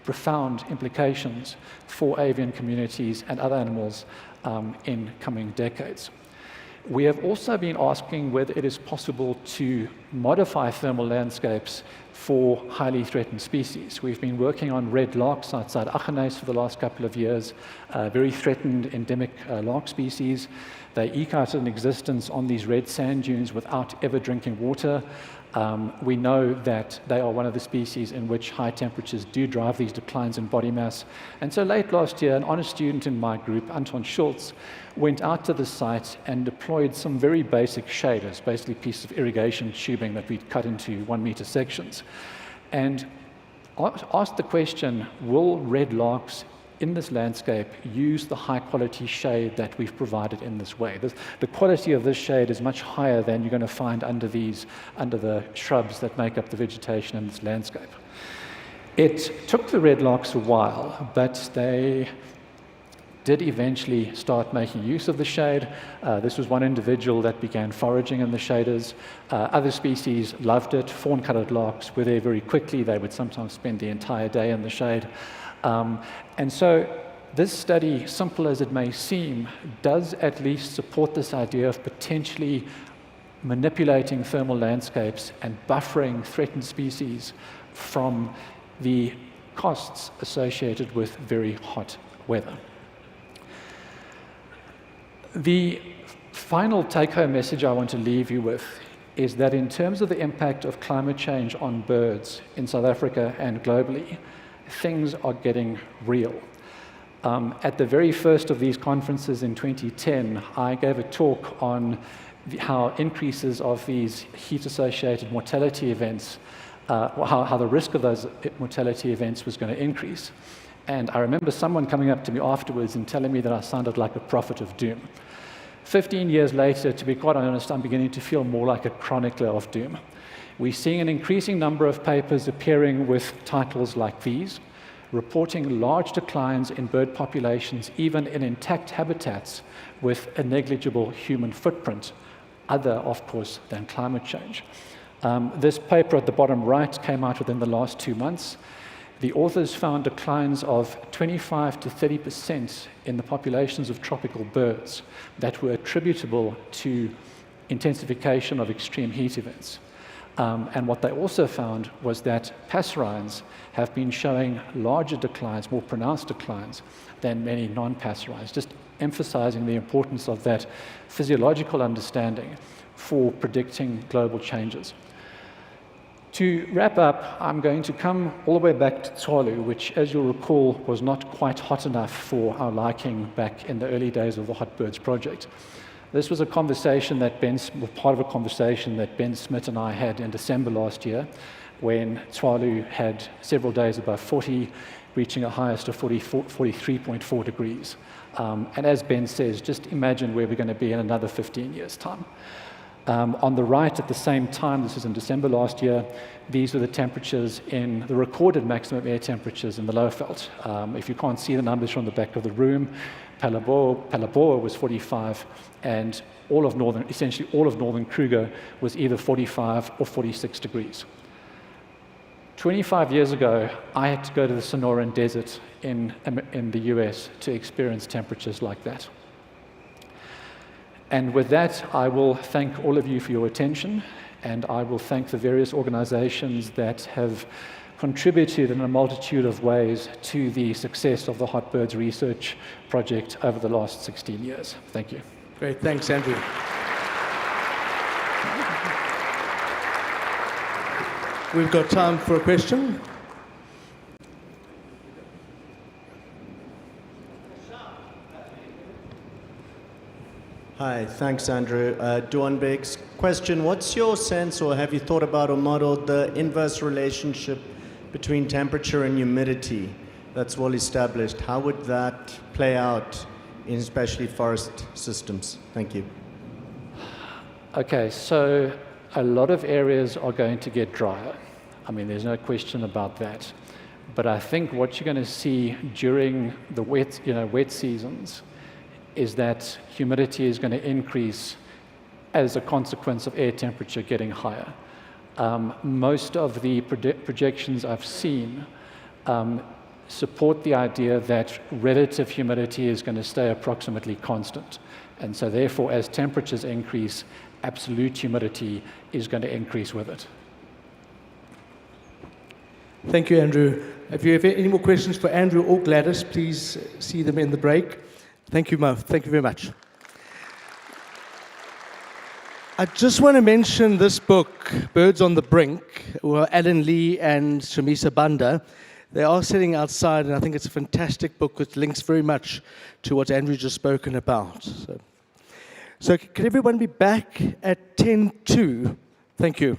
profound implications for avian communities and other animals in coming decades. We have also been asking whether it is possible to modify thermal landscapes for highly threatened species. We've been working on red larks outside Aggeneys for the last couple of years, very threatened endemic lark species. They eke out an existence on these red sand dunes without ever drinking water. We know that they are one of the species in which high temperatures do drive these declines in body mass. And so late last year, an honest student in my group, Anton Schultz, went out to the site and deployed some very basic shaders, basically pieces of irrigation tubing that we'd cut into 1-meter sections, and asked the question, will red larks in this landscape use the high-quality shade that we've provided in this way? The quality of this shade is much higher than you're going to find under the shrubs that make up the vegetation in this landscape. It took the red larks a while, but they did eventually start making use of the shade. This was one individual that began foraging in the shaders. Other species loved it. Fawn-colored larks were there very quickly. They would sometimes spend the entire day in the shade. And so this study, simple as it may seem, does at least support this idea of potentially manipulating thermal landscapes and buffering threatened species from the costs associated with very hot weather. The final take-home message I want to leave you with is that in terms of the impact of climate change on birds in South Africa and globally, things are getting real. At the very first of these conferences in 2010, I gave a talk on how increases of these heat-associated mortality events, how the risk of those mortality events was going to increase. And I remember someone coming up to me afterwards and telling me that I sounded like a prophet of doom. 15 years later, to be quite honest, I'm beginning to feel more like a chronicler of doom. We're seeing an increasing number of papers appearing with titles like these, reporting large declines in bird populations, even in intact habitats with a negligible human footprint, other, of course, than climate change. This paper at the bottom right came out within the last 2 months. The authors found declines of 25 to 30% in the populations of tropical birds that were attributable to intensification of extreme heat events. And what they also found was that passerines have been showing larger declines, more pronounced declines, than many non-passerines, just emphasizing the importance of that physiological understanding for predicting global changes. To wrap up, I'm going to come all the way back to Tswalu, which, as you'll recall, was not quite hot enough for our liking back in the early days of the Hot Birds project. This was a conversation that part of a conversation that Ben Smith and I had in December last year, when Tswalu had several days above 40, reaching a highest of 43.4 degrees. And as Ben says, just imagine where we're going to be in another 15 years' time. On the right, at the same time, this was in December last year, these were the temperatures in the recorded maximum air temperatures in the Lowveld. If you can't see the numbers from the back of the room, Palabora was 45, and essentially all of northern Kruger was either 45 or 46 degrees. 25 years ago, I had to go to the Sonoran Desert in the US to experience temperatures like that. And with that, I will thank all of you for your attention, and I will thank the various organizations that have contributed in a multitude of ways to the success of the Hot Birds Research Project over the last 16 years. Thank you. Great, thanks, Andrew. We've got time for a question. Hi, thanks, Andrew. Duan Beg's question, what's your sense, or have you thought about or modeled the inverse relationship between temperature and humidity that's well established? How would that play out in especially forest systems? Thank you. Okay, so a lot of areas are going to get drier. I mean, there's no question about that. But I think what you're going to see during the wet seasons is that humidity is going to increase as a consequence of air temperature getting higher. Most of the projections I've seen support the idea that relative humidity is going to stay approximately constant. And so therefore, as temperatures increase, absolute humidity is going to increase with it. Thank you, Andrew. If you have any more questions for Andrew or Gladys, please see them in the break. Thank you, Mo. Thank you very much. I just want to mention this book, Birds on the Brink, where Alan Lee and Shamisa Banda. They are sitting outside, and I think it's a fantastic book which links very much to what Andrew just spoken about. So can everyone be back at 10:02? Thank you.